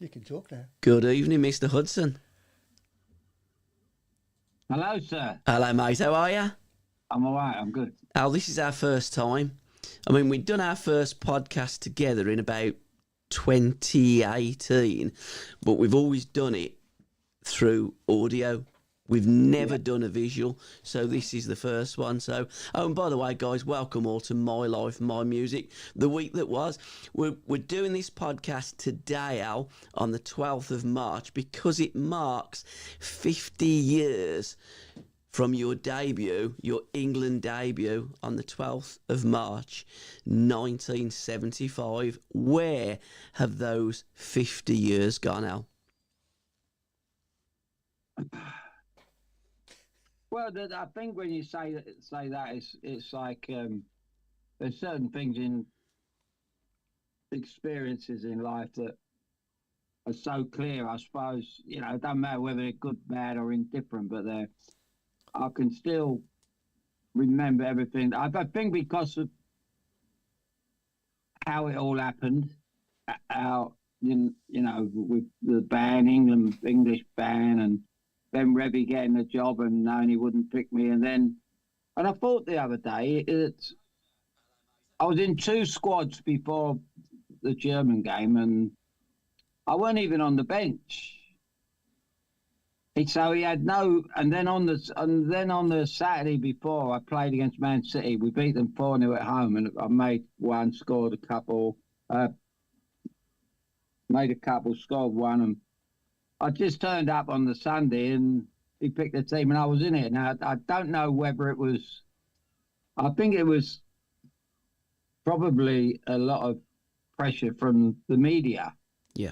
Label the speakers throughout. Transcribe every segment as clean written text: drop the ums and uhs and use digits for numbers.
Speaker 1: You can talk now.
Speaker 2: Good evening, Mr. Hudson.
Speaker 3: Hello, sir.
Speaker 2: Hello, mate. How are you?
Speaker 3: I'm all right. I'm good.
Speaker 2: Al, this is our first time. I mean, we'd done our first podcast together in about 2018, but we've always done it through audio. We've never done a visual, so this is the first one. So, oh, and by the way, guys, welcome all to My Life, My Music, the week that was. We're doing this podcast today, Al, on the 12th of March, because it marks 50 years from your debut, your England debut, on the 12th of March, 1975. Where have those 50 years gone, Al?
Speaker 3: Well, I think when you say that, it's like there's certain things in experiences in life that are so clear. I suppose it doesn't matter whether they're good, bad, or indifferent, but I can still remember everything. I think because of how it all happened, how with the band, English band, and then Rebby getting the job and knowing he wouldn't pick me. And I thought the other day, I was in two squads before the German game, and I weren't even on the bench. So he had no, and then on the Saturday before, I played against Man City. We beat them 4-0 at home, and I made one, scored a couple, scored one, and I just turned up on the Sunday and he picked the team and I was in it. Now, I don't know whether it was, I think it was probably a lot of pressure from the media.
Speaker 2: Yeah.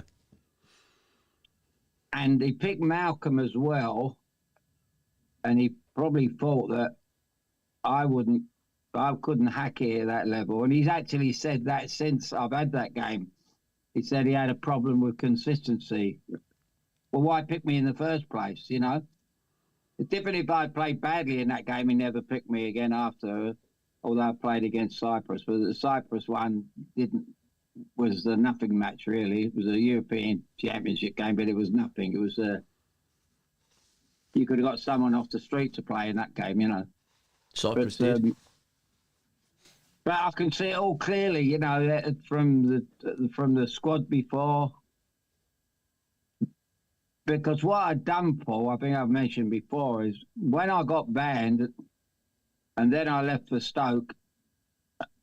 Speaker 3: And he picked Malcolm as well. And he probably thought that I couldn't hack it at that level. And he's actually said that since I've had that game. He said he had a problem with consistency. Well, why pick me in the first place, It's different if I played badly in that game. He never picked me again after, although I played against Cyprus. But the Cyprus one was a nothing match, really. It was a European Championship game, but it was nothing. It was you could have got someone off the street to play in that game,
Speaker 2: Cyprus did.
Speaker 3: But I can see it all clearly, from the squad before. Because what I'd done, Paul, I think I've mentioned before, is when I got banned and then I left for Stoke,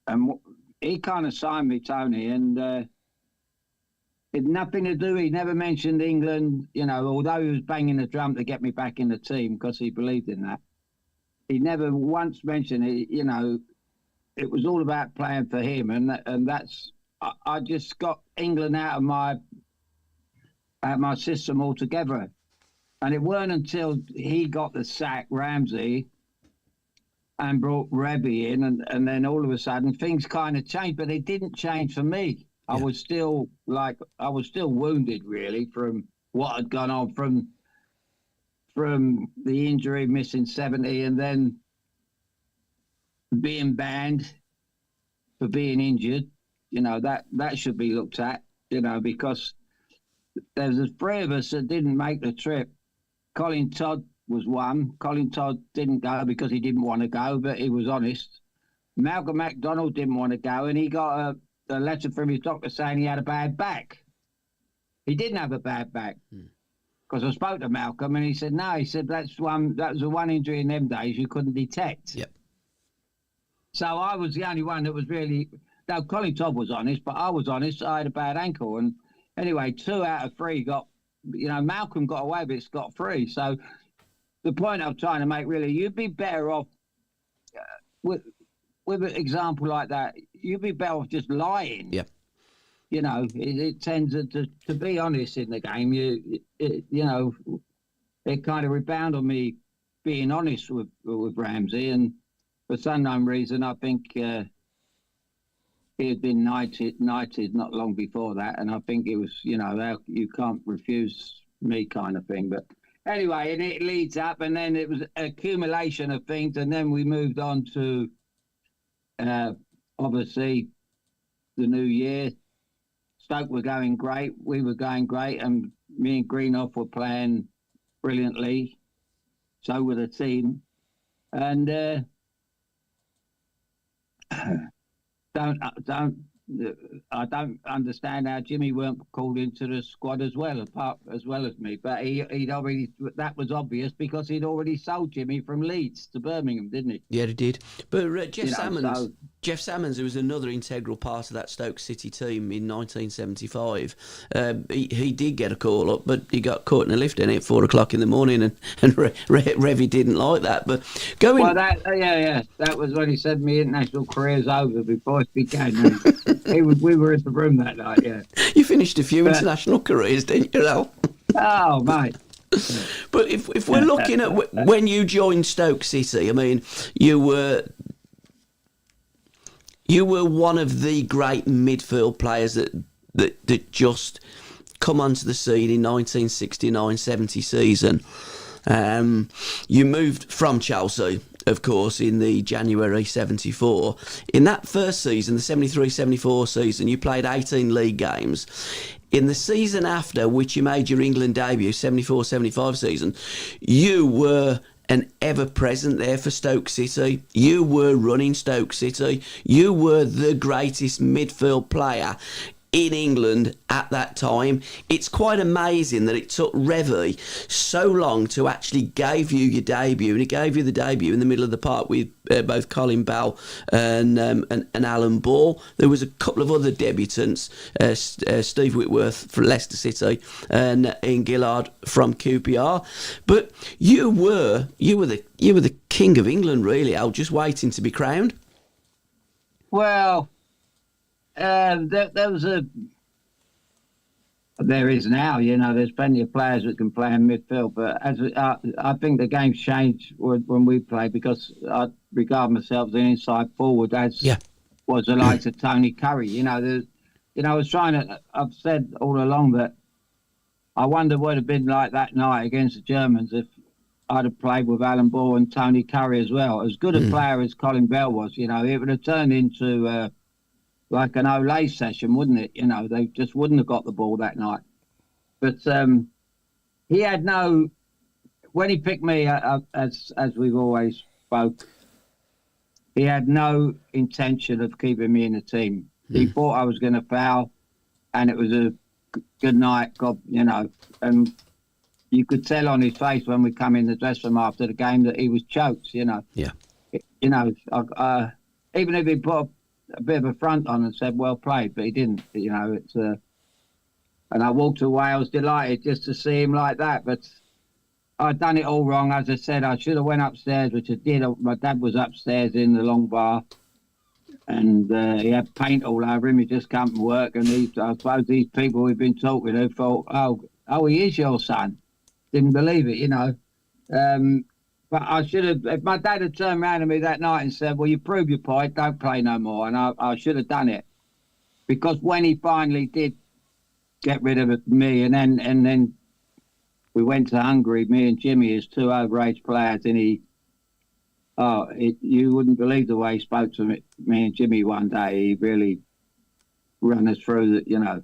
Speaker 3: and he kind of signed me, Tony, and it had nothing to do, he never mentioned England, although he was banging the drum to get me back in the team because he believed in that. He never once mentioned it, it was all about playing for him, and that's, I just got England out of my system altogether. And it weren't until he got the sack, Ramsey, and brought Rebby in, and then all of a sudden things kind of changed, but they didn't change for me. Yeah. I was still wounded, really, from what had gone on from the injury, missing 70, and then being banned for being injured. That should be looked at, because there's three of us that didn't make the trip. Colin Todd was one. Colin Todd didn't go because he didn't want to go, but he was honest. Malcolm MacDonald didn't want to go, and he got a letter from his doctor saying he had a bad back. He didn't have a bad back because I spoke to Malcolm, and he said no. He said that was the one injury in them days you couldn't detect.
Speaker 2: Yep. So
Speaker 3: I was the only one that was really. No, Colin Todd was honest, but I was honest. I had a bad ankle, and anyway, 2 out of 3 got, Malcolm got away with it, scot-free. So the point I'm trying to make, really, you'd be better off with an example like that. You'd be better off just lying.
Speaker 2: Yeah.
Speaker 3: It tends to be honest in the game. It kind of rebound on me being honest with Ramsey, and for some known reason, I think he had been knighted not long before that, and I think it was, you can't refuse me kind of thing. But anyway, and it leads up, and then it was an accumulation of things, and then we moved on to obviously the new year, Stoke were going great. We were going great, and me and Greenough were playing brilliantly. So were the team, and don't I don't understand how Jimmy weren't called into the squad as well, as well as me. But he'd already, that was obvious because he'd already sold Jimmy from Leeds to Birmingham, didn't he?
Speaker 2: Yeah, he did. But Jeff
Speaker 3: You know,
Speaker 2: Salmons,
Speaker 3: so-
Speaker 2: Jeff Salmons, who was another integral part of that Stoke City team in 1975, he did get a call up, but he got caught in a lift in it at 4 o'clock in the morning, and Revy didn't like that. But going,
Speaker 3: Well, that was when he said my international career's over before it began. We were in the room that night. Yeah,
Speaker 2: you finished a few international careers, didn't you, Al?
Speaker 3: oh mate.
Speaker 2: But if we're looking at when you joined Stoke City, I mean, you were one of the great midfield players that just come onto the scene in 1969-70 season. You moved from Chelsea, of course, in the January 74. In that first season, the 73-74 season, you played 18 league games. In the season after, which you made your England debut, 74-75 season, you were an ever-present there for Stoke City. You were running Stoke City. You were the greatest midfield player in England at that time. It's quite amazing that it took Revy so long to actually give you your debut, and he gave you the debut in the middle of the park with both Colin Bell and Alan Ball. There was a couple of other debutants, Steve Whitworth for Leicester City and Ian Gillard from QPR. But you were the king of England, really, Al, just waiting to be crowned.
Speaker 3: Well, there is now, there's plenty of players that can play in midfield, but I think the game's changed when we play, because I regard myself as an inside forward, as was the likes of Tony Curry. I've said all along that I wonder what it'd have been like that night against the Germans if I'd have played with Alan Ball and Tony Curry as well. As good a player as Colin Bell was, it would have turned into like an Olay session, wouldn't it? They just wouldn't have got the ball that night. But he had when he picked me, as we've always spoke, he had no intention of keeping me in the team. He thought I was going to foul, and it was a good night, and you could tell on his face when we come in the dressing room after the game that he was choked, Yeah. Even if he put a bit of a front on and said well played, but he didn't. And I walked away. I was delighted just to see him like that, but I'd done it all wrong. As I said, I should have went upstairs, which I did. My dad was upstairs in the long bar, and he had paint all over him. He just come to work, and I suppose these people we've been talking to thought, oh, he is your son. Didn't believe it, But I should have, if my dad had turned around to me that night and said, well, you prove your point, don't play no more. And I should have done it. Because when he finally did get rid of me, and then we went to Hungary, me and Jimmy as two overage players, and you wouldn't believe the way he spoke to me and Jimmy one day. He really ran us through, and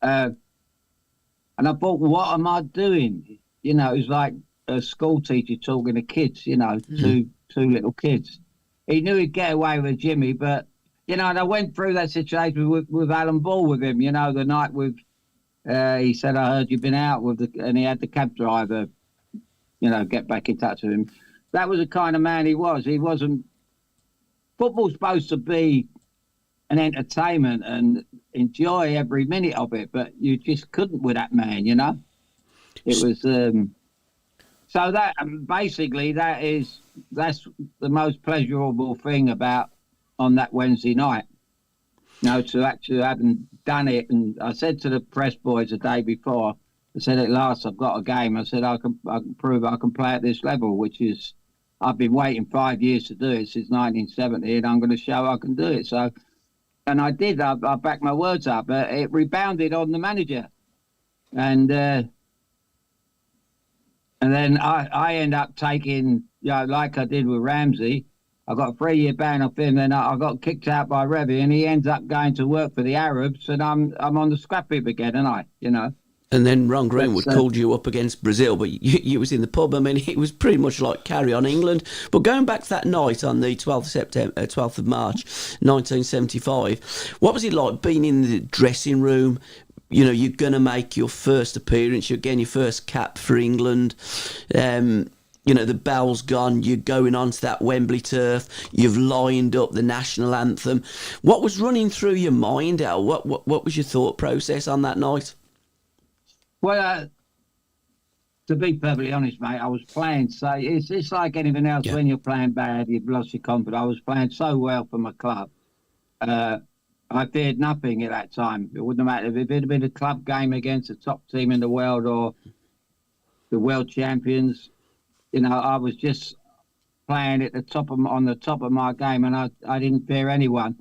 Speaker 3: I thought, what am I doing? It was like a school teacher talking to kids, two little kids. He knew he'd get away with Jimmy, but, and I went through that situation with Alan Ball with him, the night with, he said, I heard you've been out and he had the cab driver, get back in touch with him. That was the kind of man he was. He wasn't, football's supposed to be an entertainment and enjoy every minute of it, but you just couldn't with that man, It was, so that basically that's the most pleasurable thing about on that Wednesday night. To actually having done it. And I said to the press boys the day before, I said, at last I've got a game. I said, I can prove I can play at this level, which is, I've been waiting 5 years to do it since 1970, and I'm going to show I can do it. So, and I did. I backed my words up. It rebounded on the manager. And then I end up taking, like I did with Ramsey, I got a 3-year ban off him. Then I got kicked out by Revy, and he ends up going to work for the Arabs, and I'm on the scrap heap again, and
Speaker 2: And then Ron Greenwood
Speaker 3: That's,
Speaker 2: called you up against Brazil, but you was in the pub. I mean, it was pretty much like carry on England. But going back to that night on the 12th of March, 1975, what was it like being in the dressing room? You know, you're going to make your first appearance. You're getting your first cap for England. You know, the bell's gone. You're going onto that Wembley turf. You've lined up the national anthem. What was running through your mind, Al? What was your thought process on that night?
Speaker 3: well, to be perfectly honest, mate, I was playing so it's like anything else.
Speaker 2: Yeah.
Speaker 3: When you're playing bad, you've lost your confidence. I was playing so well for my club. I feared nothing at that time. It wouldn't have mattered if it had been a club game against the top team in the world or the world champions. You know, I was just playing at on the top of my game, and I didn't fear anyone.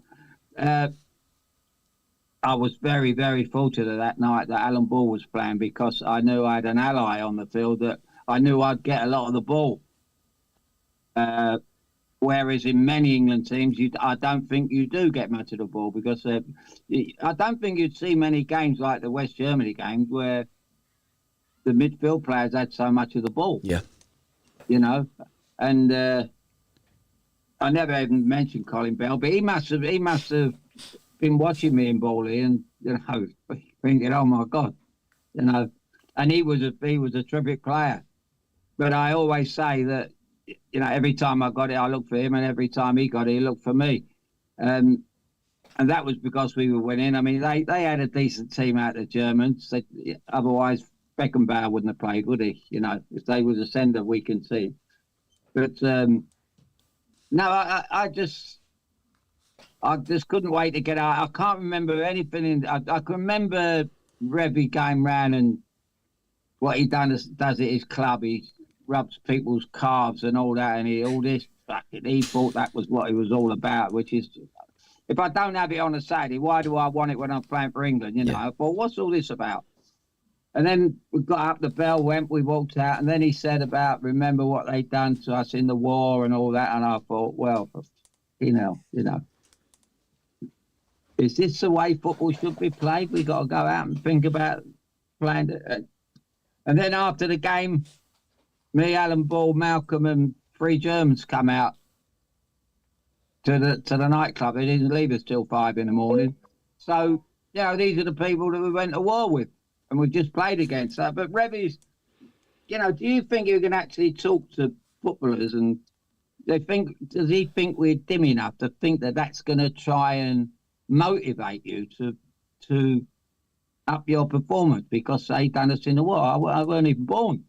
Speaker 3: I was very, very fortunate that night that Alan Ball was playing, because I knew I had an ally on the field that I knew I'd get a lot of the ball. Whereas in many England teams, I don't think you do get much of the ball, because I don't think you'd see many games like the West Germany games where the midfield players had so much of the ball.
Speaker 2: Yeah.
Speaker 3: You know, and I never even mentioned Colin Bell, but he must have been watching me in Bawley, and thinking, oh my God, and he was a terrific player. But I always say that, every time I got it, I looked for him, and every time he got it, he looked for me. And that was because we were winning. I mean, they had a decent team out of the Germans. Otherwise, Beckenbauer wouldn't have played, would he? If they was a sender, we can see. But no, I just couldn't wait to get out. I can't remember anything. I can remember Revy going round and what he does at his club. He rubs people's calves and all that, and he thought that was what it was all about. Which is, if I don't have it on a Saturday, why do I want it when I'm playing for England? I thought, what's all this about? And then we got up, the bell went, we walked out, and then he said about, remember what they'd done to us in the war and all that. And I thought, well, is this the way football should be played? We got to go out and think about playing it. And then after the game, me, Alan Ball, Malcolm, and 3 Germans come out to the nightclub. They didn't leave us till 5 a.m. So, these are the people that we went to war with, and we've just played against that. But Revy's, do you think you can actually talk to footballers, and does he think we're dim enough to think that that's going to try and motivate you to up your performance because they done us in the war? I weren't even born.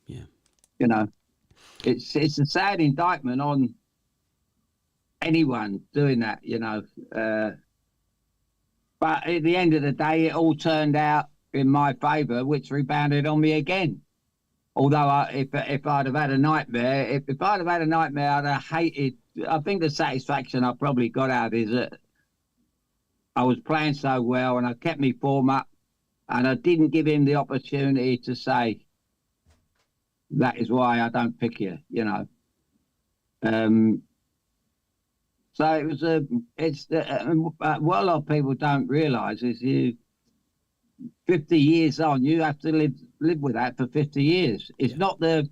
Speaker 3: Yeah. It's a sad indictment on anyone doing that, but at the end of the day, it all turned out in my favour, which rebounded on me again. Although if I'd have had a nightmare, I'd have hated. I think the satisfaction I probably got out of it is that I was playing so well and I kept my form up, and I didn't give him the opportunity to say, that is why I don't pick you, So it was what a lot of people don't realise is 50 years on, you have to live with that for 50 years. It's not the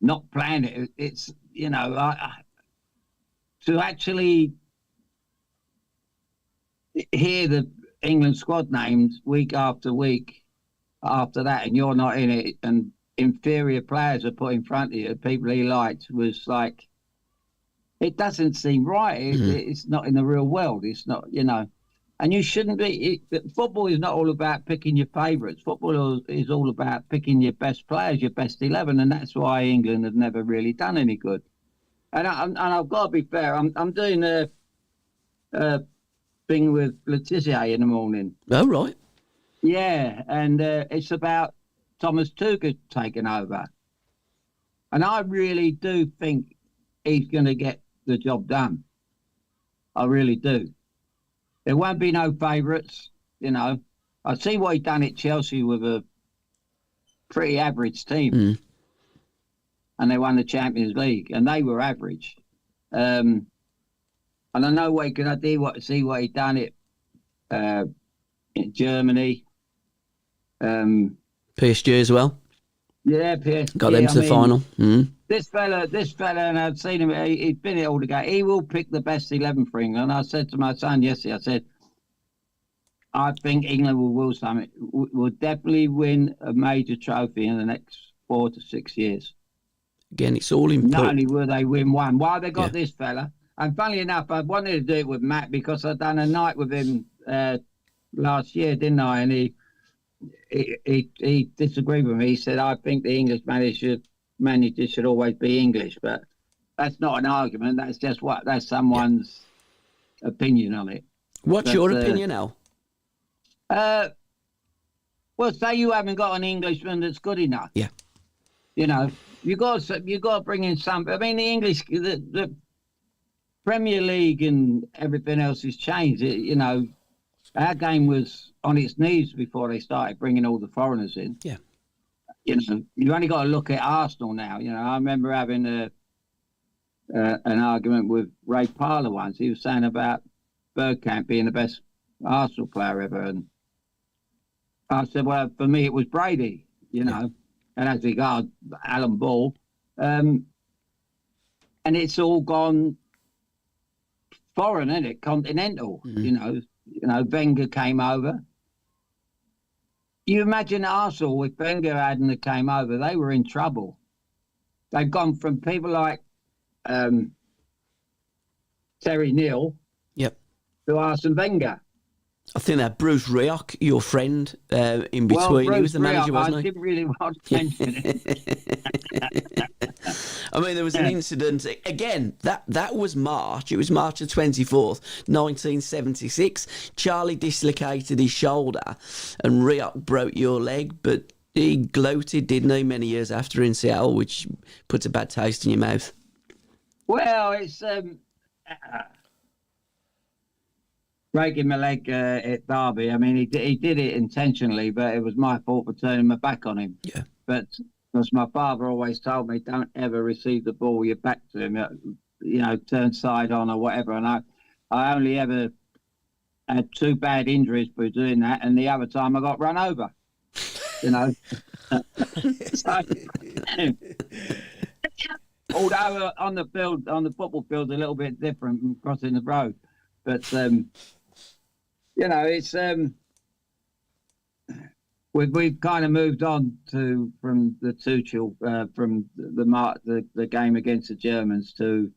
Speaker 3: not plan it. It's to actually hear the England squad names week after week after that, and you're not in it, and inferior players are put in front of you, people he liked, was like, it doesn't seem right. It's not in the real world. It's not, and you shouldn't be. Football is not all about picking your favourites. Football is all about picking your best players, your best 11, and that's why England have never really done any good. And I've got to be fair. I'm doing a thing with Letizia in the morning.
Speaker 2: Oh, right.
Speaker 3: Yeah, and it's about Thomas Tuchel taking over. And I really do think he's going to get the job done. I really do. There won't be no favourites, I see what he done at Chelsea with a pretty average team. and they won the Champions League, and they were average. And I know what he could do. See what he done it in Germany.
Speaker 2: PSG as well.
Speaker 3: Yeah, PSG.
Speaker 2: Got them to the final.
Speaker 3: This fella, and I've seen him. He's been it all together. He will pick the best 11 for England. And I said to my son yesterday, I said, I think England will something. Will definitely win a major trophy in the next 4 to 6 years.
Speaker 2: Again, it's all important.
Speaker 3: Not only will they win one, while they got this fella. And funnily enough, I wanted to do it with Matt because I'd done a night with him last year, didn't I? And he disagreed with me. He said, I think the English manager should always be English, but that's not an argument. That's just that's someone's opinion on it.
Speaker 2: What's your opinion, Al?
Speaker 3: Well, say you haven't got an Englishman that's good enough.
Speaker 2: Yeah.
Speaker 3: You know, you got to bring in some. I mean, the Premier League and everything else has changed. You know, our game was on its knees before they started bringing all the foreigners in.
Speaker 2: Yeah.
Speaker 3: You know, you only got to look at Arsenal now. You know, I remember having an argument with Ray Parlour once. He was saying about Bergkamp being the best Arsenal player ever, and I said, well, for me it was Brady. You know, and as regards Alan Ball, and it's all gone foreign, isn't it? Continental. You know, Wenger came over. You imagine Arsenal if Wenger hadn't came over, they were in trouble. They've gone from people like Terry Neal to Arsene Wenger.
Speaker 2: I think that Bruce Rioch, your friend, in between, he was the manager, wasn't he?
Speaker 3: I didn't really want to mention it.
Speaker 2: I mean, there was an incident, again, that was March. It was March the 24th, 1976. Charlie dislocated his shoulder and Rioch broke your leg, but he gloated, didn't he, many years after in Seattle, which puts a bad taste in your mouth.
Speaker 3: Well, it's breaking my leg at Derby. I mean, he did it intentionally, but it was my fault for turning my back on him.
Speaker 2: Yeah.
Speaker 3: But as my father always told me, don't ever receive the ball with your back to him. You know, turn side on or whatever. And I only ever had 2 bad injuries for doing that, and the other time I got run over. You know. So, although on the football field, a little bit different from crossing the road, but you know, it's we've kind of moved on from the Tuchel from the game against the Germans to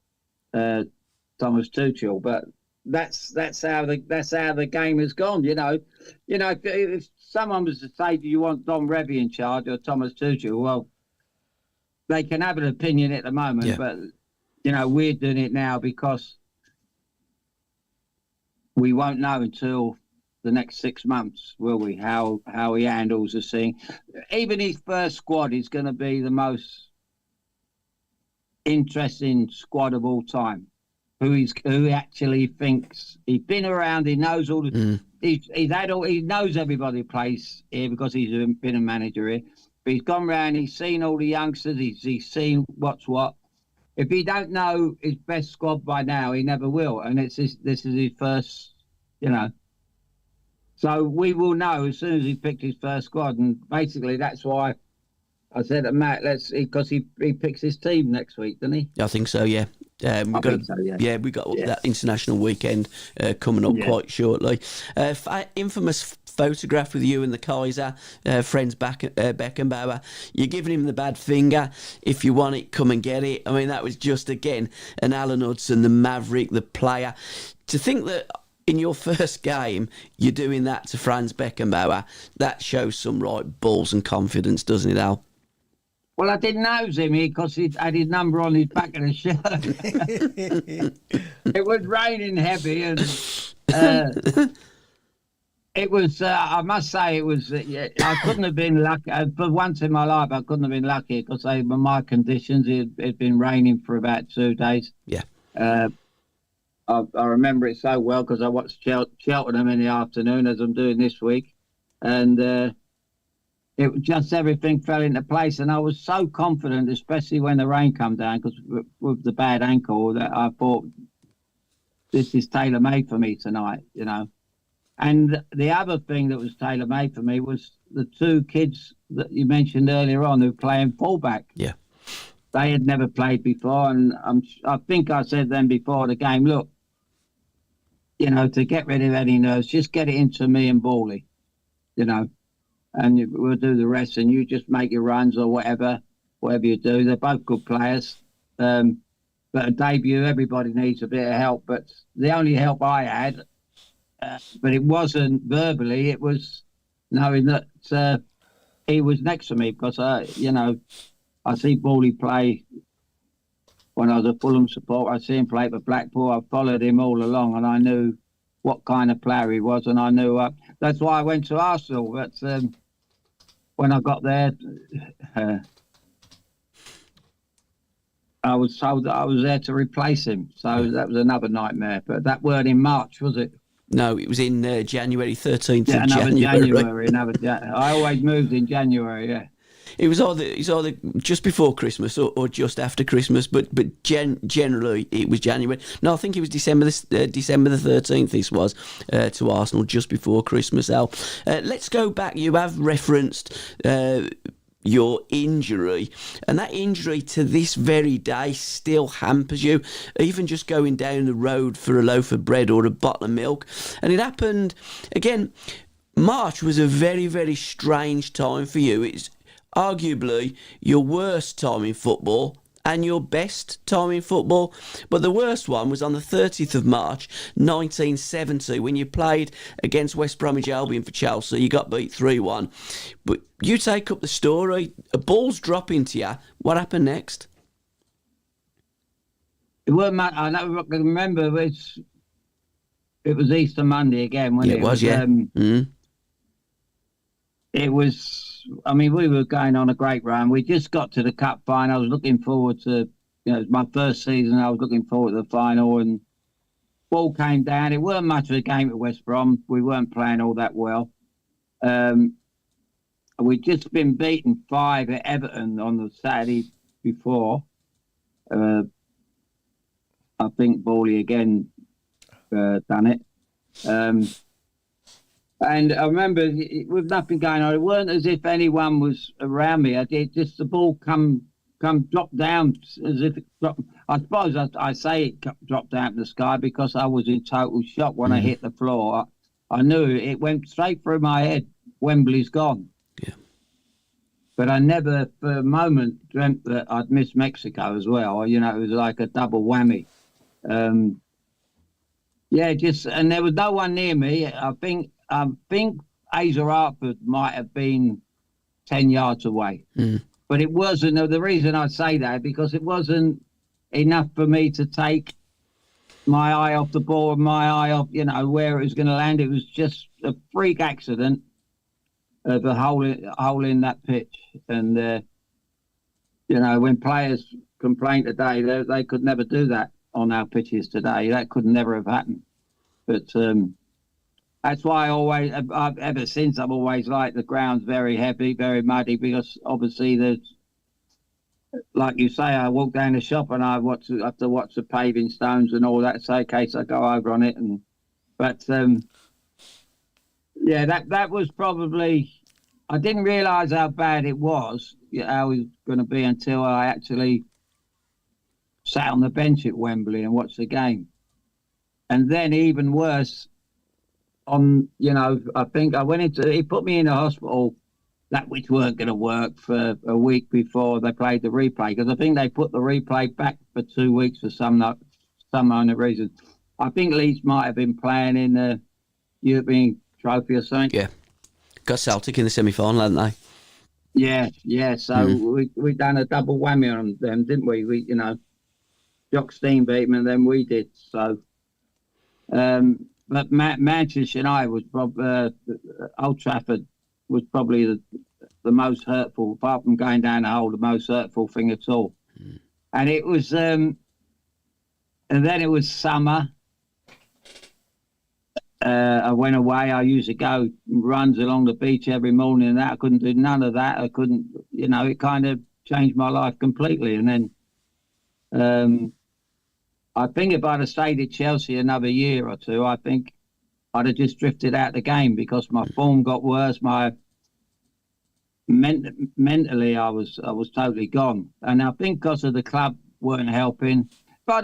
Speaker 3: Thomas Tuchel, but that's how the game has gone. You know, if someone was to say, do you want Don Revie in charge or Thomas Tuchel? Well, they can have an opinion at the moment, but you know, we're doing it now because we won't know until the next 6 months, will we? How he handles the thing. Even his first squad is going to be the most interesting squad of all time. Who actually thinks he's been around? He knows all the. He knows everybody who plays here because he's been a manager here. But he's gone round. He's seen all the youngsters. He's seen what's what. If he don't know his best squad by now, he never will. And this is his first, you know. So we will know as soon as he picked his first squad. And basically that's why I said to Matt, because he picks his team next week, doesn't he?
Speaker 2: I think so, yeah. We got that international weekend coming up quite shortly. Infamous photograph with you and the Kaiser, friends back at Beckenbauer. You're giving him the bad finger. If you want it, come and get it. I mean, that was just, again, an Alan Hudson, the maverick, the player. To think that in your first game, you're doing that to Franz Beckenbauer, that shows some right balls and confidence, doesn't it, Al?
Speaker 3: Well, I didn't nose him because he had his number on his back of the shirt. It was raining heavy, and it was. I must say, it was. I couldn't have been lucky. For once in my life, I couldn't have been lucky because my conditions. It'd been raining for about 2 days.
Speaker 2: Yeah.
Speaker 3: I remember it so well because I watched Cheltenham in the afternoon as I'm doing this week, and it was just everything fell into place, and I was so confident, especially when the rain come down, because with the bad ankle, that I thought this is tailor made for me tonight, you know. And the other thing that was tailor made for me was the two kids that you mentioned earlier on who playing fullback.
Speaker 2: Yeah.
Speaker 3: They had never played before, and I think I said them before the game, look, you know, to get rid of any nerves, just get it into me and Bawley, you know, and we'll do the rest, and you just make your runs or whatever you do. They're both good players. But a debut, everybody needs a bit of help. But the only help I had, but it wasn't verbally, it was knowing that he was next to me, because, you know, I see Bawley play when I was a Fulham supporter. I see him play for Blackpool. I followed him all along, and I knew what kind of player he was, and I knew that's why I went to Arsenal. But when I got there, I was told that I was there to replace him. So that was another nightmare. But that weren't in March, was it?
Speaker 2: No, it was in January, 13th
Speaker 3: Yeah,
Speaker 2: of January.
Speaker 3: I always moved in January, yeah.
Speaker 2: It was either just before Christmas or just after Christmas, but generally it was January. No, I think it was December the 13th. This was to Arsenal just before Christmas. Al, let's go back. You have referenced your injury, and that injury to this very day still hampers you, even just going down the road for a loaf of bread or a bottle of milk. And it happened again. March was a very, very strange time for you. It's arguably your worst time in football and your best time in football. But the worst one was on the 30th of March 1970 when you played against West Bromwich Albion for Chelsea. You got beat 3-1. But you take up the story, a ball's dropping to you. What happened next?
Speaker 3: It wasn't much. I remember it was Easter Monday again, wasn't it?
Speaker 2: It was, yeah.
Speaker 3: It was, I mean, we were going on a great run. We just got to the cup final. I was looking forward to, you know, it was my first season. I was looking forward to the final, and ball came down. It weren't much of a game at West Brom. We weren't playing all that well. We'd just been beaten 5 at Everton on the Saturday before. I think Bawley again done it. And I remember with nothing going on, it weren't as if anyone was around me. I did just the ball come drop down as if it dropped. I suppose I say it dropped down to the sky because I was in total shock when I hit the floor. I knew it went straight through my head. Wembley's gone.
Speaker 2: Yeah.
Speaker 3: But I never for a moment dreamt that I'd miss Mexico as well. You know, it was like a double whammy. Yeah, just and there was no one near me. I think Asa Hartford might have been 10 yards away. But it wasn't. The reason I say that because it wasn't enough for me to take my eye off the ball and my eye off, you know, where it was going to land. It was just a freak accident of a hole in that pitch. And, you know, when players complain today, they could never do that on our pitches today. That could never have happened. But that's why I've ever since I've always liked the ground's very heavy, very muddy, because obviously there's, like you say, I walk down the shop and I have to watch the paving stones and all that, so in case I go over on it. But yeah, that was probably, I didn't realise how bad it was, how it was going to be until I actually sat on the bench at Wembley and watched the game. And then even worse, you know, I think he put me in a hospital, that which weren't going to work, for a week before they played the replay, because I think they put the replay back for 2 weeks for some unknown reason. I think Leeds might have been playing in the European Trophy or something.
Speaker 2: Yeah, got Celtic in the semi-final, hadn't they?
Speaker 3: Yeah. So we done a double whammy on them, didn't we? We, you know, Jock Stein beat them and then we did. So, but Manchester United was Old Trafford was probably the most hurtful, apart from going down the hole, the most hurtful thing at all. And it was, and then it was summer. I went away. I used to go runs along the beach every morning, and that I couldn't do none of that. I couldn't, it kind of changed my life completely. And then I think if I'd have stayed at Chelsea another year or two, I think I'd have just drifted out the game because my form got worse. My mentally, I was totally gone. And I think because of the club weren't helping. If I'd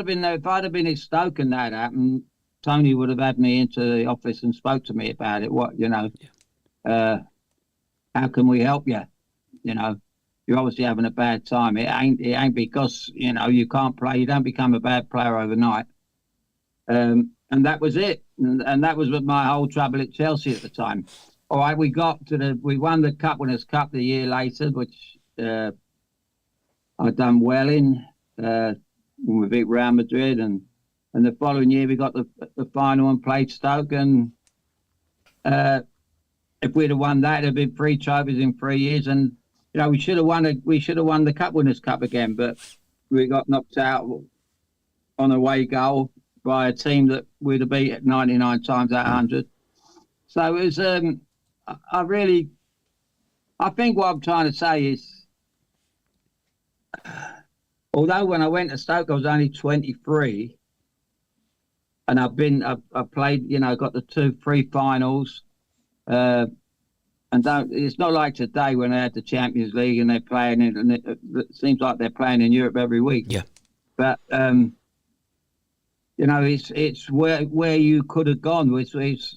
Speaker 3: have been at Stoke and that happened, Tony would have had me into the office and spoke to me about it. How can we help you? You're obviously having a bad time. It ain't because you can't play. You don't become a bad player overnight. And that was it. And that was my whole trouble at Chelsea at the time. All right, we won the Cup Winners' Cup the year later, which I'd done well in. When we beat Real Madrid, and the following year we got the final and played Stoke. And if we'd have won that, it'd have been 3 trophies in 3 years. And we should have won the Cup Winners' Cup again, but we got knocked out on a away goal by a team that we'd have beat 99 times out of 100. So it was. I think what I'm trying to say is, although when I went to Stoke I was only 23, and I played, got the 2-3 finals. It's not like today when they had the Champions League and they're playing it, and it seems like they're playing in Europe every week.
Speaker 2: Yeah.
Speaker 3: But it's where you could have gone. It's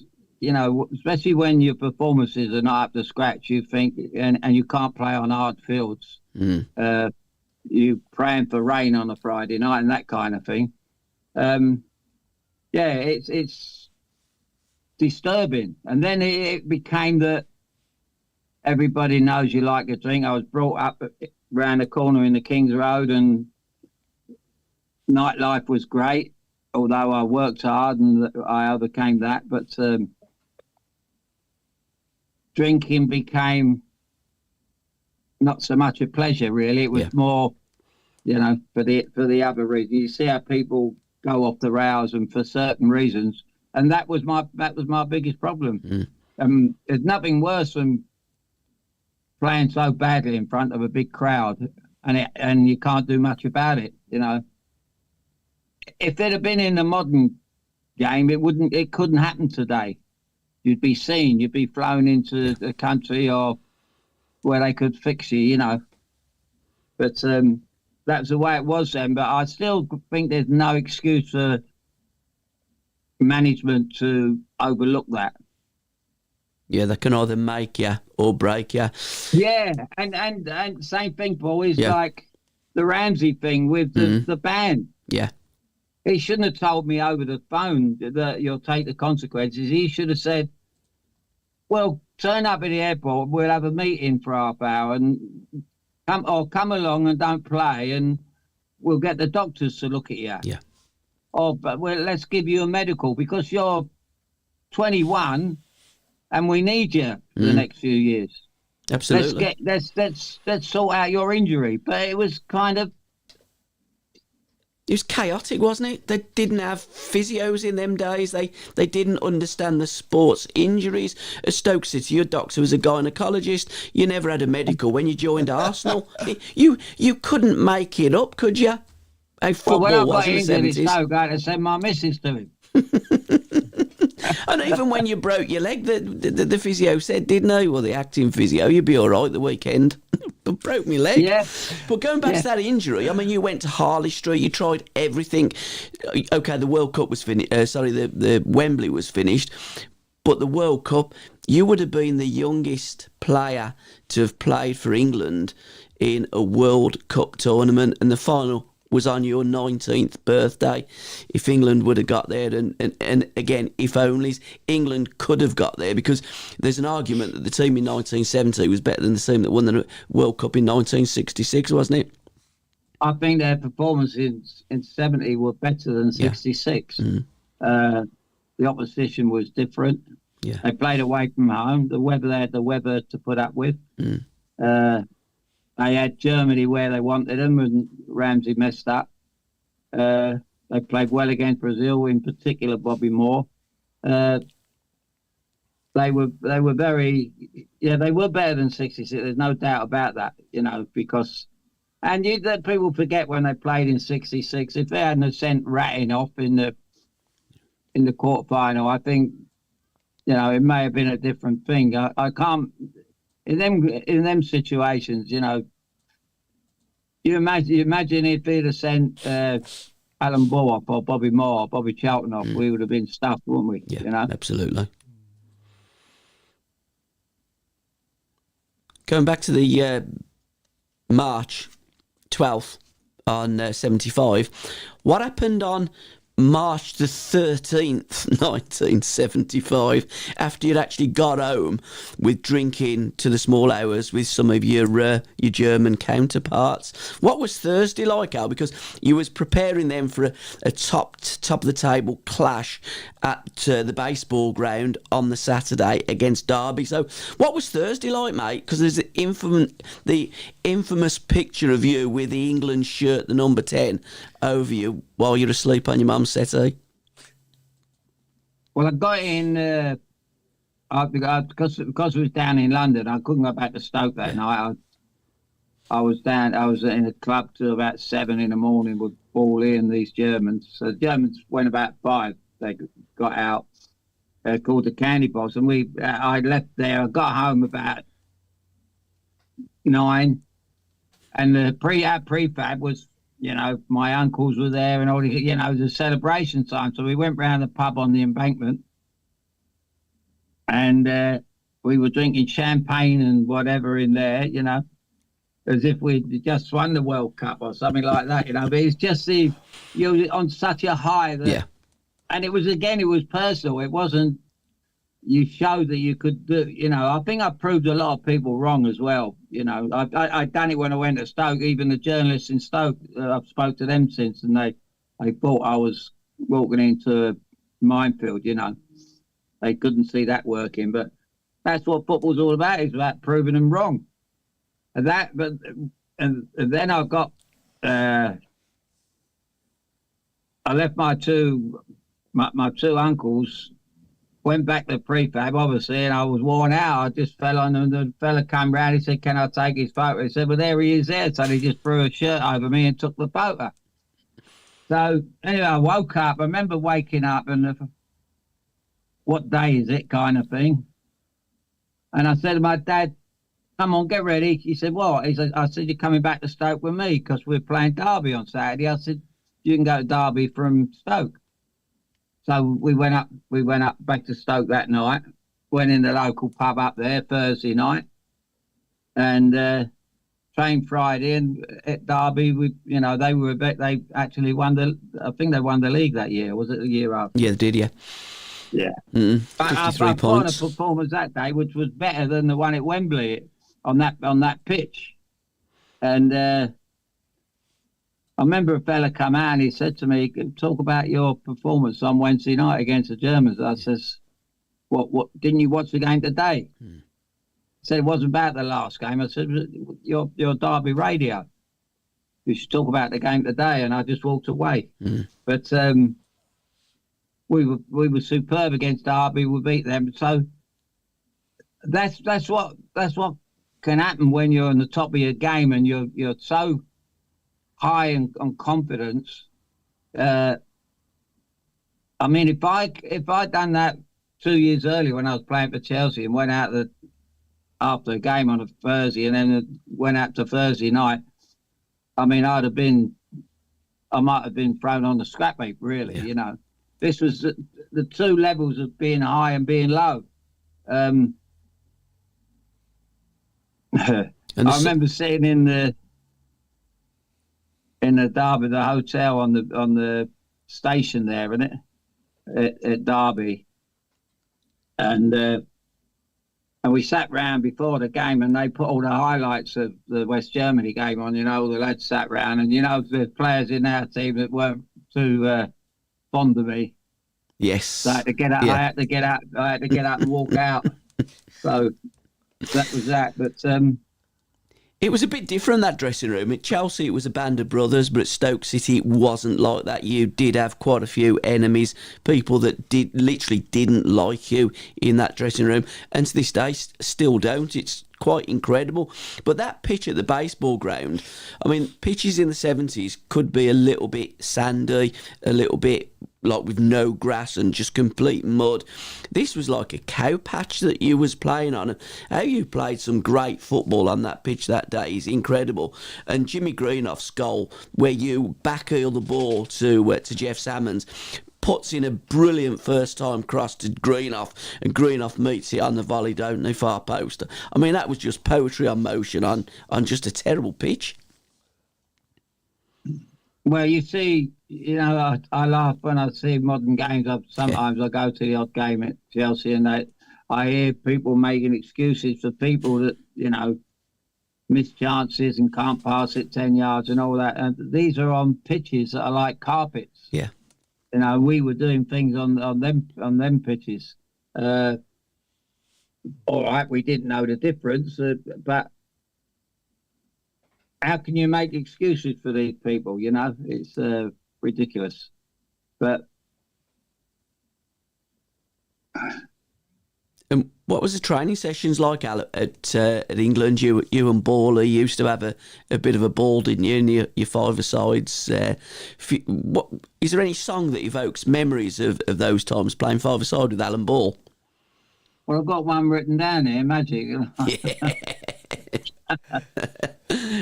Speaker 3: especially when your performances are not up to scratch. You think, and you can't play on hard fields. You praying for rain on a Friday night and that kind of thing. It's disturbing. And then it became that everybody knows you like a drink. I was brought up around the corner in the King's Road, and nightlife was great, although I worked hard and I overcame that. But drinking became not so much a pleasure, really. It was more, for the other reason. You see how people go off the rails and for certain reasons. And that was my biggest problem. There's nothing worse than playing so badly in front of a big crowd, and you can't do much about it. If it had been in the modern game, it couldn't happen today. You'd be seen. You'd be flown into the country or where they could fix you. But that's the way it was then. But I still think there's no excuse for management to overlook that.
Speaker 2: Yeah, they can either make you or break you.
Speaker 3: Yeah, and same thing, Paul, is like the Ramsey thing with the band.
Speaker 2: Yeah.
Speaker 3: He shouldn't have told me over the phone that you'll take the consequences. He should have said, well, turn up at the airport, we'll have a meeting for half hour and come along and don't play, and we'll get the doctors to look at you.
Speaker 2: Yeah.
Speaker 3: But let's give you a medical because you're 21 and we need you for the next few years.
Speaker 2: Absolutely.
Speaker 3: Let's sort out your injury. But it was kind of.
Speaker 2: It was chaotic, wasn't it? They didn't have physios in them days. They didn't understand the sports injuries. At Stoke City, your doctor was a gynaecologist. You never had a medical when you joined Arsenal. You couldn't make it up, could you? Football
Speaker 3: when I
Speaker 2: was
Speaker 3: got
Speaker 2: in the
Speaker 3: injured
Speaker 2: 70s.
Speaker 3: at Stoke, I had to send my missus to him.
Speaker 2: And even when you broke your leg, the physio said, didn't he? Well, the acting physio, you'd be all right the weekend. But broke my leg.
Speaker 3: Yeah.
Speaker 2: But going back to that injury, I mean, you went to Harley Street, you tried everything. Okay, the World Cup was finished. The Wembley was finished. But the World Cup, you would have been the youngest player to have played for England in a World Cup tournament, and the final was on your 19th birthday. If England would have got there, and again, if only England could have got there, because there's an argument that the team in 1970 was better than the team that won the World Cup in 1966, wasn't it?
Speaker 3: I think their performances in 70 were better than 66. The opposition was different.
Speaker 2: Yeah.
Speaker 3: They played away from home. They had the weather to put up with. They had Germany where they wanted them, and Ramsey messed up. They played well against Brazil, in particular Bobby Moore. they were very, yeah, they were better than 66. There's no doubt about that, because, and that people forget when they played in 66, if they hadn't have sent Ratting off in the quarterfinal, I think, it may have been a different thing. I can't, in them situations, you imagine if they'd have sent Alan Bull off or Bobby Moore or Bobby Charlton off, we would have been stuffed, wouldn't we?
Speaker 2: Yeah, absolutely. Going back to the March 12th on 75, what happened on March the 13th, 1975, after you'd actually got home with drinking to the small hours with some of your German counterparts? What was Thursday like, Al? Because you was preparing them for a top of the table clash at the baseball ground on the Saturday against Derby. So what was Thursday like, mate? Because there's the infamous picture of you with the England shirt, the number 10, over you while you're asleep on your mum's settee.
Speaker 3: Well, I got in because it was down in London. I couldn't go back to Stoke that night. I was in a club till about 7 in the morning with Bally and these Germans. So the Germans went about 5. They got out, called the Candy Boss, and I left there. I got home about 9, and the prefab was, my uncles were there, and all the, it was a celebration time. So we went round the pub on the Embankment, and we were drinking champagne and whatever in there, as if we'd just won the World Cup or something like that, But it's just you're on such a high that, and it was personal. It wasn't. You showed that you could do, I think I proved a lot of people wrong as well. I'd done it when I went to Stoke. Even the journalists in Stoke, I've spoke to them since, and they thought I was walking into a minefield, They couldn't see that working. But that's what football's all about. It's about proving them wrong. And then I got, I left my two uncles, went back to prefab, obviously, and I was worn out. I just fell on them. The fella came round. He said, "Can I take his photo?" He said, "Well, there he is there." So he just threw a shirt over me and took the photo. So anyway, I woke up. I remember waking up and what day is it kind of thing. And I said to my dad, "Come on, get ready." He said, "What?" I said, "You're coming back to Stoke with me because we're playing Derby on Saturday." I said, "You can go to Derby from Stoke." So we went up back to Stoke that night, went in the local pub up there Thursday night, and trained Friday. And at Derby, they actually won I think they won the league that year. Was it the year after?
Speaker 2: Yeah, they did, yeah.
Speaker 3: Yeah.
Speaker 2: 53 points.
Speaker 3: I put a performance that day, which was better than the one at Wembley on that pitch. And I remember a fella come out and he said to me, "Talk about your performance on Wednesday night against the Germans." I says, "What? Didn't you watch the game today?" He said, "It wasn't about the last game." I said, "Your Derby radio. You should talk about the game today." And I just walked away. But we were superb against Derby. We beat them. So that's what can happen when you're on the top of your game and you're so high on confidence. I mean, if I'd done that 2 years earlier when I was playing for Chelsea and went out after the game on a Thursday and then went out to Thursday night, I mean, I might have been thrown on the scrap heap, really. This was the two levels of being high and being low. I remember sitting in the Derby, the hotel on the station there, isn't it, at Derby, and we sat round before the game, and they put all the highlights of the West Germany game on. All the lads sat round, and the players in our team that weren't too fond of me.
Speaker 2: Yes,
Speaker 3: so I had to get up. Yeah. I had to get up and walk out. So that was that. But
Speaker 2: It was a bit different, that dressing room. At Chelsea, it was a band of brothers, but at Stoke City, it wasn't like that. You did have quite a few enemies, people that literally didn't like you in that dressing room, and to this day, still don't. It's quite incredible. But that pitch at the baseball ground, I mean, pitches in the 70s could be a little bit sandy, a little bit like with no grass and just complete mud. This was like a cow patch that you was playing on. And how you played some great football on that pitch that day is incredible. And Jimmy Greenoff's goal, where you backheel the ball to Jeff Salmons, puts in a brilliant first-time cross to Greenoff, and Greenoff meets it on the volley, don't they, far post. I mean, that was just poetry on motion on just a terrible pitch.
Speaker 3: Well, you see, I laugh when I see modern games. Sometimes I go to the odd game at Chelsea, and I hear people making excuses for people that, miss chances and can't pass it 10 yards and all that. And these are on pitches that are like carpets.
Speaker 2: Yeah.
Speaker 3: We were doing things on them pitches. All right, we didn't know the difference, but how can you make excuses for these people? It's ridiculous. But
Speaker 2: and what was the training sessions like at England? You and Bawley used to have a bit of a ball, didn't you? In your five-a-sides. What is there any song that evokes memories of those times playing five-a-side with Alan Ball?
Speaker 3: Well, I've got one written down here, Magic.
Speaker 2: Yeah.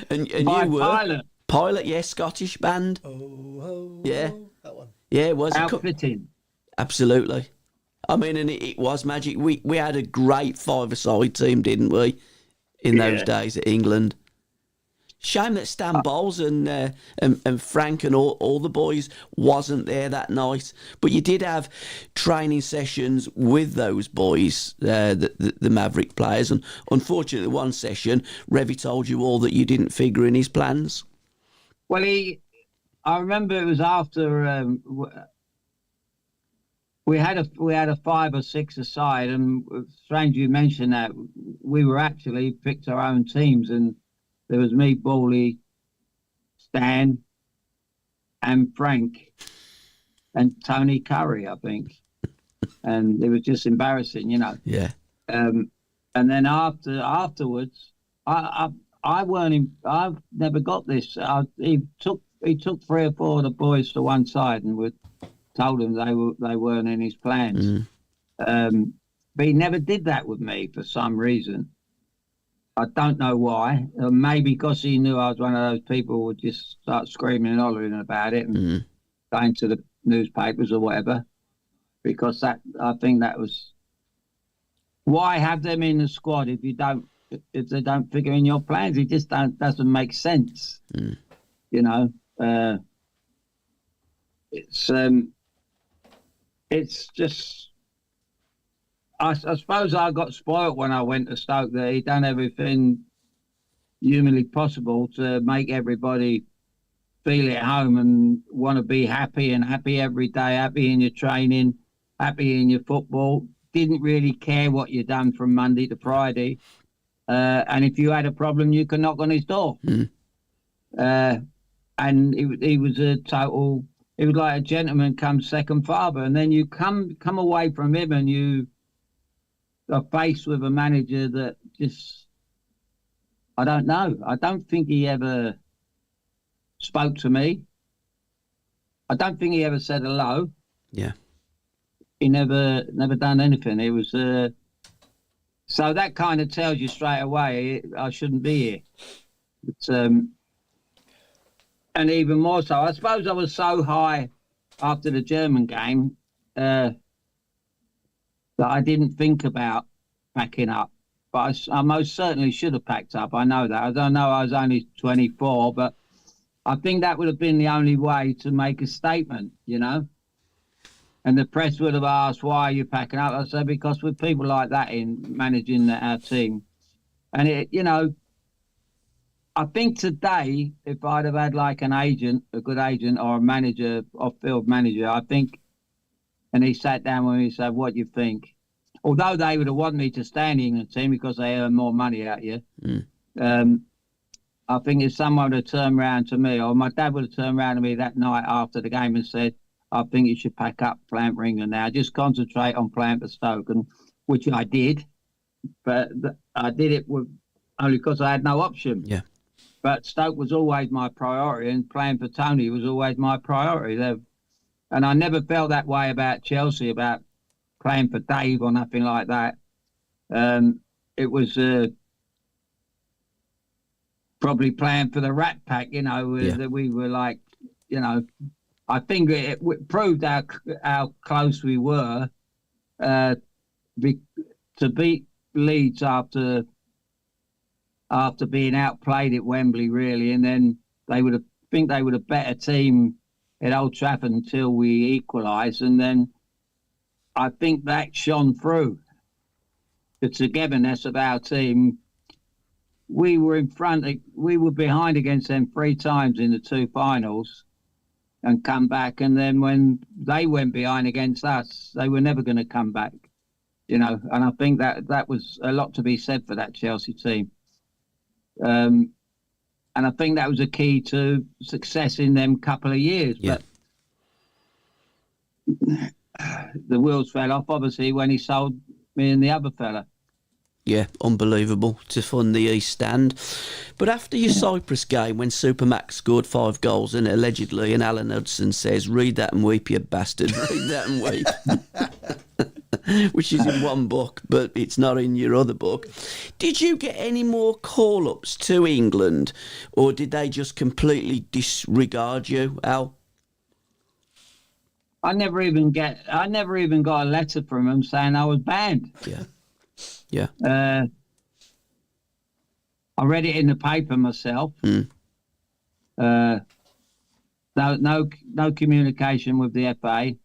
Speaker 2: and
Speaker 3: By
Speaker 2: you were
Speaker 3: Pilot,
Speaker 2: yeah, Scottish band. Yeah,
Speaker 1: that one.
Speaker 2: Yeah, it was
Speaker 3: outfitting.
Speaker 2: Absolutely. I mean, and it was magic. We had a great five-a-side team, didn't we, in those days at England? Shame that Stan Bowles and Frank and all the boys wasn't there that night. But you did have training sessions with those boys, the Maverick players. And unfortunately, one session, Revy told you all that you didn't figure in his plans.
Speaker 3: Well, I remember it was after we had a 5 or 6 aside, and strange you mentioned that we were actually picked our own teams, and there was me, Bawley, Stan, and Frank, and Tony Curry, I think, and it was just embarrassing,
Speaker 2: Yeah.
Speaker 3: And then afterwards, I weren't. I've never got this. He took 3 or 4 of the boys to one side and told them they weren't in his plans. But he never did that with me for some reason. I don't know why. Maybe because he knew I was one of those people who would just start screaming and hollering about it and going to the newspapers or whatever. Because I think that was, why have them in the squad if they don't figure in your plans? It just doesn't make sense. It's just, I suppose I got spoilt when I went to Stoke, that he done everything humanly possible to make everybody feel at home and want to be happy every day, happy in your training, happy in your football. Didn't really care what you done from Monday to Friday. And if you had a problem, you could knock on his door. And he was a total, he was like a gentleman come second father. And then you come away from him and you are faced with a manager that just, I don't know. I don't think he ever spoke to me. I don't think he ever said hello.
Speaker 2: Yeah.
Speaker 3: He never done anything. It was so that kind of tells you straight away I shouldn't be here. But, and even more so, I suppose I was so high after the German game that I didn't think about packing up. But I most certainly should have packed up. I know that. I don't know. I was only 24, but I think that would have been the only way to make a statement, And the press would have asked, why are you packing up? I said, because with people like that in managing our team. And, I think today, if I'd have had like an agent, a good agent or a manager, off-field manager, I think, and he sat down with me and said, what do you think? Although they would have wanted me to stay in the England team because they earn more money out here. I think if someone would have turned around to me, or my dad would have turned around to me that night after the game and said, I think you should pack up playing for England now, just concentrate on playing for Stoke, and which I did, but I did it only because I had no option.
Speaker 2: Yeah.
Speaker 3: But Stoke was always my priority, and playing for Tony was always my priority. And I never felt that way about Chelsea, about playing for Dave or nothing like that. It was probably playing for the Rat Pack, that we were like, I think it proved how close we were to beat Leeds after being outplayed at Wembley, really, and then they were a better team at Old Trafford until we equalised, and then I think that shone through the togetherness of our team. We were behind against them 3 times in the 2 finals and come back. And then when they went behind against us, they were never going to come back, And I think that was a lot to be said for that Chelsea team. And I think that was a key to success in them couple of years.
Speaker 2: Yeah.
Speaker 3: But the wheels fell off, obviously, when he sold me and the other fella.
Speaker 2: Yeah, unbelievable to fund the East Stand. But after your Cyprus game, when Supermax scored 5 goals and allegedly, and Alan Hudson says, "Read that and weep, you bastard, read that and weep," which is in one book, but it's not in your other book. Did you get any more call-ups to England, or did they just completely disregard you, Al?
Speaker 3: I never even got a letter from them saying I was banned.
Speaker 2: Yeah. Yeah.
Speaker 3: I read it in the paper myself. No communication with the FA.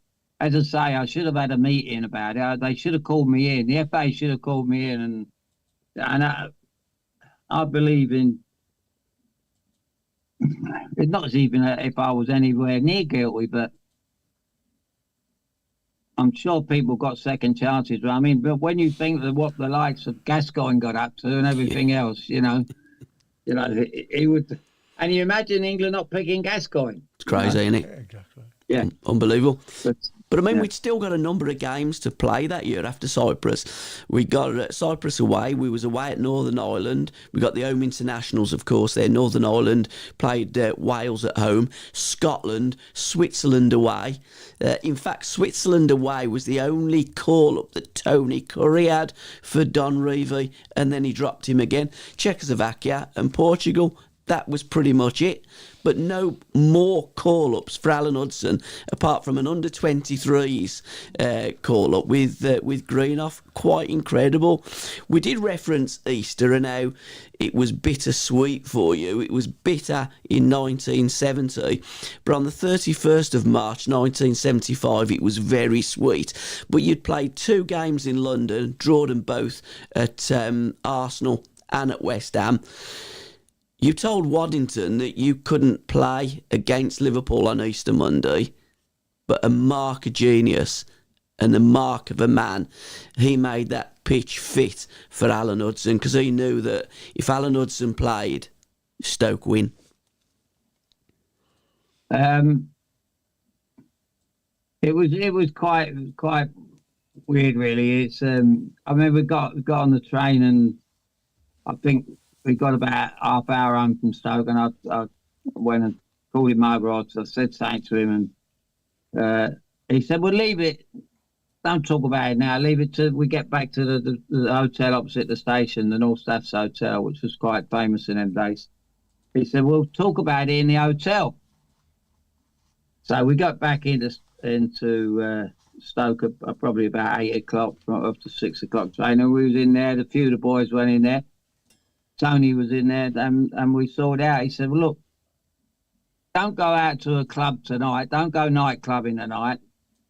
Speaker 3: As I say, I should have had a meeting about it. They should have called me in. The FA should have called me in, and I believe in. It's not even if I was anywhere near guilty, but I'm sure people got second chances. But I mean, but when you think of what the likes of Gascoigne got up to and everything else, he would. And you imagine England not picking Gascoigne?
Speaker 2: It's crazy, isn't it?
Speaker 1: Exactly.
Speaker 3: Yeah,
Speaker 2: Unbelievable. But I mean,
Speaker 3: yeah.
Speaker 2: we'd still got a number of games to play that year after Cyprus. We got Cyprus away. We was away at Northern Ireland. We got the home internationals, of course, there. Northern Ireland played Wales at home. Scotland, Switzerland away. In fact, Switzerland away was the only call-up that Tony Curry had for Don Revie, and then he dropped him again. Czechoslovakia and Portugal, that was pretty much it. But no more call-ups for Alan Hudson, apart from an under-23s call-up with Greenough. Quite incredible. We did reference Easter and how it was bittersweet for you. It was bitter in 1970, but on the 31st of March 1975, it was very sweet. But you'd played 2 games in London, drawn them both at Arsenal and at West Ham. You told Waddington that you couldn't play against Liverpool on Easter Monday, but a mark of genius and the mark of a man, he made that pitch fit for Alan Hudson, because he knew that if Alan Hudson played, Stoke win.
Speaker 3: It was quite weird, really. It's I mean, we got on the train, and I think we got about half hour home from Stoke, and I went and called him over. I said something to him, and he said, "Well, leave it. Don't talk about it now. Leave it till we get back to the hotel opposite the station, the North Staffs Hotel, which was quite famous in them days." He said, "We'll talk about it in the hotel." So we got back into Stoke probably about 8 o'clock, up to 6 o'clock train, and we was in there. A few of the boys went in there. Tony was in there, and we sorted out. He said, "Well, look, don't go out to a club tonight. Don't go nightclubbing tonight.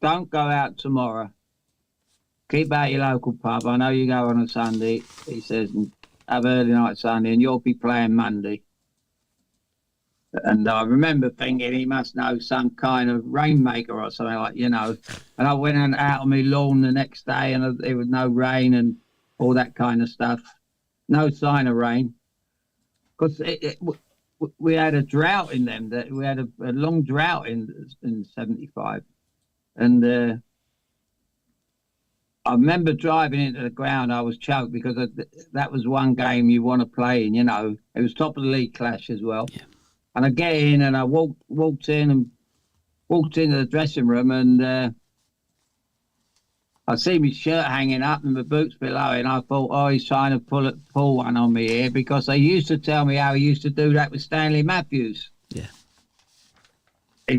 Speaker 3: Don't go out tomorrow. Keep out your local pub. I know you go on a Sunday," he says, "and have early night Sunday, and you'll be playing Monday." And I remember thinking he must know some kind of rainmaker or something, like, And I went out on my lawn the next day, and there was no rain and all that kind of stuff. No sign of rain. because we had a drought in them. That we had a long drought in '75, and I remember driving into the ground. I was choked because that was one game you want to play, and it was top of the league clash as well.
Speaker 2: Yeah.
Speaker 3: And I get in and I walked into the dressing room, and I see my shirt hanging up and my boots below it, and I thought, oh, he's trying to pull one on me here, because they used to tell me how he used to do that with Stanley Matthews.
Speaker 2: Yeah.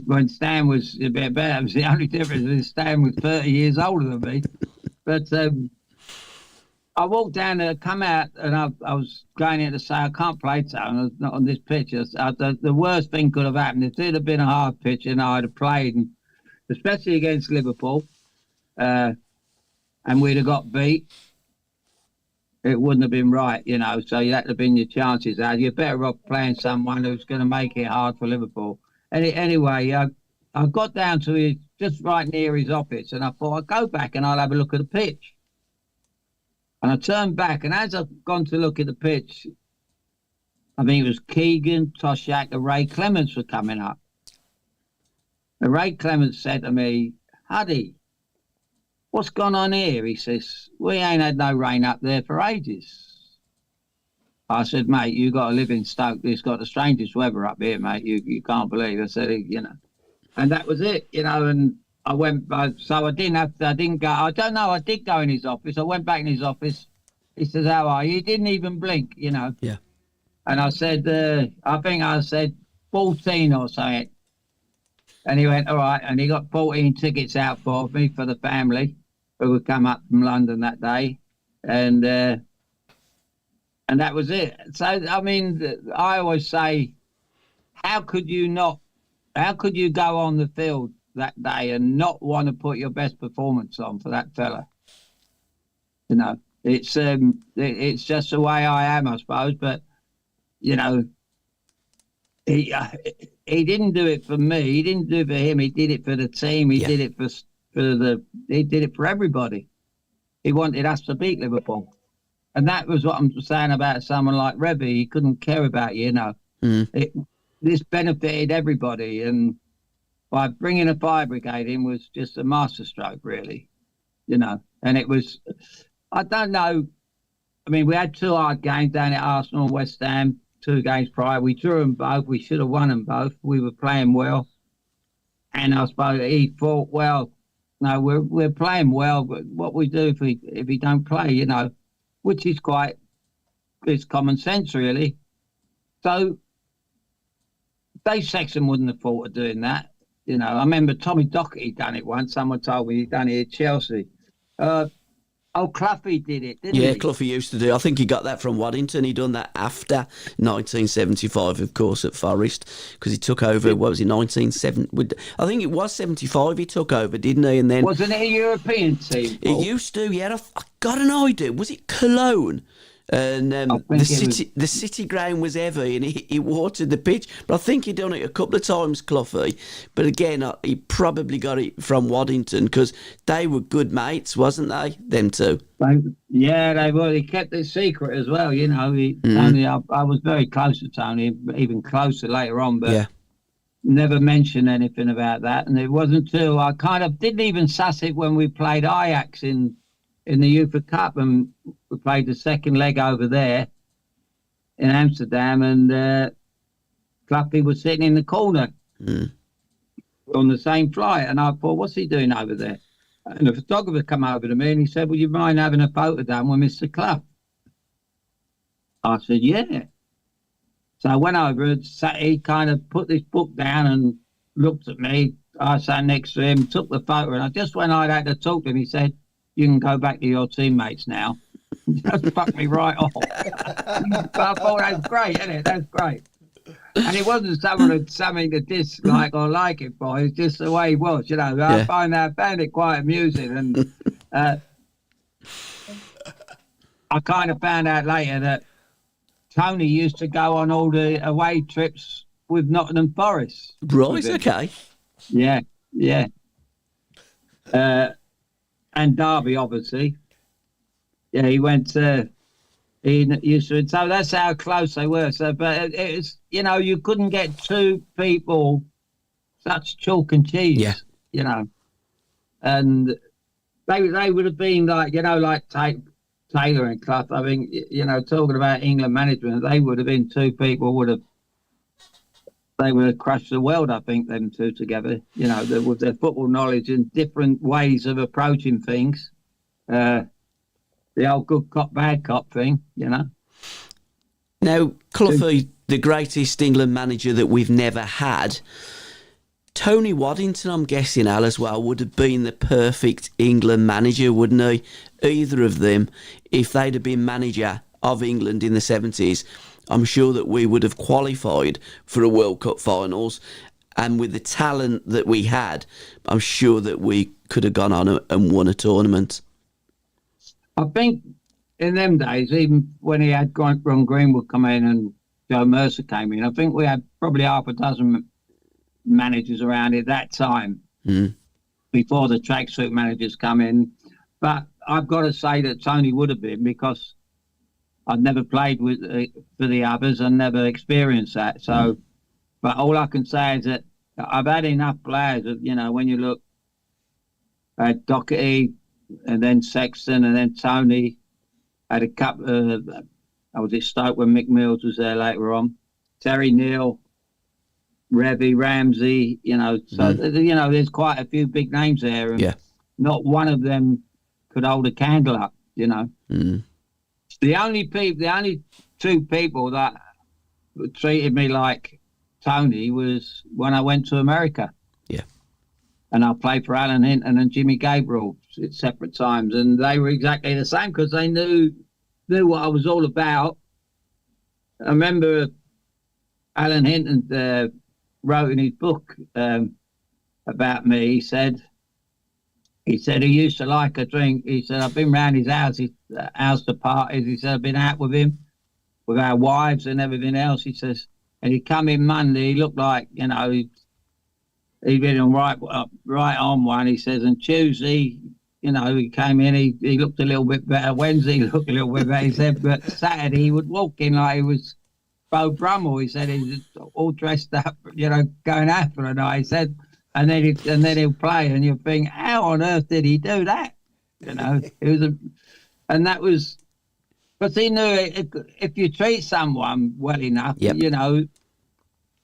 Speaker 3: When Stan was a bit better, it was the only difference is Stan was 30 years older than me. But I walked down there, come out, and I was going in to say, I can't play Tone. I was not on this pitch. The worst thing could have happened. If it had been a hard pitch and I'd have played, and especially against Liverpool, and we'd have got beat, it wouldn't have been right, So that would have been your chances. You're better off playing someone who's going to make it hard for Liverpool. Anyway, I got down to just right near his office, and I thought, I'll go back and I'll have a look at the pitch. And I turned back, and as I've gone to look at the pitch, I think it was Keegan, Toshak, and Ray Clements were coming up. And Ray Clements said to me, Huddy, what's gone on here? He says, we ain't had no rain up there for ages. I said, mate, you got to live in Stoke. It's got the strangest weather up here, mate. You can't believe. I said, and that was it, and I went, so I didn't go. I don't know. I did go in his office. I went back in his office. He says, how are you? He didn't even blink,
Speaker 2: Yeah.
Speaker 3: And I said, I think I said 14 or something. And he went, all right. And he got 14 tickets out for me, for the family who would come up from London that day. And that was it. So, I mean, I always say, how could you go on the field that day and not want to put your best performance on for that fella? It's just the way I am, I suppose. But, he didn't do it for me. He didn't do it for him. He did it for the team. He did it he did it for everybody. He wanted us to beat Liverpool. And that was what I'm saying about someone like Revy. He couldn't care about you, This benefited everybody. And by bringing a fire brigade in was just a masterstroke, really, And it was, I don't know. I mean, we had 2 hard games down at Arsenal and West Ham, 2 games prior. We drew them both. We should have won them both. We were playing well. And I suppose he thought, well, no, we're playing well, but what we do if we don't play, which is it's common sense, really. So Dave Sexton wouldn't have thought of doing that. I remember Tommy Docherty done it once. Someone told me he'd done it at Chelsea. Cloughy did it, didn't he?
Speaker 2: Yeah, Cloughy used to do. I think he got that from Waddington. He done that after 1975, of course, at Forest, because he took over. What was it, 1970? I think it was 75. He took over, didn't he? And then
Speaker 3: wasn't it a European team?
Speaker 2: It used to. Yeah, I got an idea. Was it Cologne? And the city ground was heavy, and he watered the pitch. But I think he done it a couple of times, Cloughy. But again, he probably got it from Waddington, because they were good mates, wasn't they? Them two.
Speaker 3: Yeah, they were. He kept it secret as well. Tony, I was very close to Tony, even closer later on. But never mentioned anything about that. And it wasn't until I kind of didn't even suss it when we played Ajax in the UEFA Cup, and we played the second leg over there in Amsterdam, and Cloughy was sitting in the corner on the same flight, and I thought, what's he doing over there? And the photographer come over to me, and he said, would you mind having a photo done with Mr. Clough? I said, yeah. So I went over, and he kind of put this book down and looked at me. I sat next to him, took the photo, and just when I'd had to talk to him, he said, you can go back to your teammates now. Just fucked me right off. But I thought, that's great, isn't it? That's great. And it wasn't something to dislike or like it for. It's just the way he was, I found it quite amusing. And I kind of found out later that Tony used to go on all the away trips with Nottingham Forest.
Speaker 2: Right, okay.
Speaker 3: Yeah. And Derby, obviously. Yeah, he went He used to, so that's how close they were. So, but it's, you know, you couldn't get two people such chalk and
Speaker 2: Yeah.
Speaker 3: cheese, you know, and they would have been like, you know, like Taylor and Clough. I mean, you know, talking about England management, they would have been two people they would have crushed the world. I think them two together, you know, with their football knowledge and different ways of approaching things. The old good cop, bad cop thing, you know.
Speaker 2: Now, Clough, the greatest England manager that we've never had. Tony Waddington, I'm guessing, Al, as well, would have been the perfect England manager, wouldn't he? Either of them, if they'd have been manager of England in the 70s, I'm sure that we would have qualified for a World Cup finals. And with the talent that we had, I'm sure that we could have gone on and won a tournament.
Speaker 3: I think in them days, even when he had Ron Greenwood come in and Joe Mercer came in, I think we had probably half a dozen managers around at that time before the tracksuit managers come in. But I've got to say that Tony would have been, because I'd never played with for the others and never experienced that. So, but all I can say is that I've had enough players that, you know, when you look at Doherty and then Sexton and then Tony, had a couple. I was at Stoke when Mick Mills was there later on. Terry Neal, Revy, Ramsey, you know. So, you know, there's quite a few big names there. And not one of them could hold a candle up, you know. The only two people that treated me like Tony was when I went to America. Yeah. And I played for Alan Hinton and Jimmy Gabriel at separate times. And they were exactly the same because they knew what I was all about. I remember Alan Hinton wrote in his book about me. He said he used to like a drink. He said, I've been round his house to parties. He said, I've been out with him, with our wives and everything else. He says, and he come in Monday, he looked like, you know, he'd been on right on one. He says, and Tuesday, you know, he came in, he looked a little bit better. Wednesday, he looked a little bit better. He said, but Saturday, he would walk in like he was Bo Brummel. He said, he's all dressed up, you know, going out for a night. He said, and then he'll play, and you'll think, how on earth did he do that? You know, it was and that was, because he knew if you treat someone well enough, you know,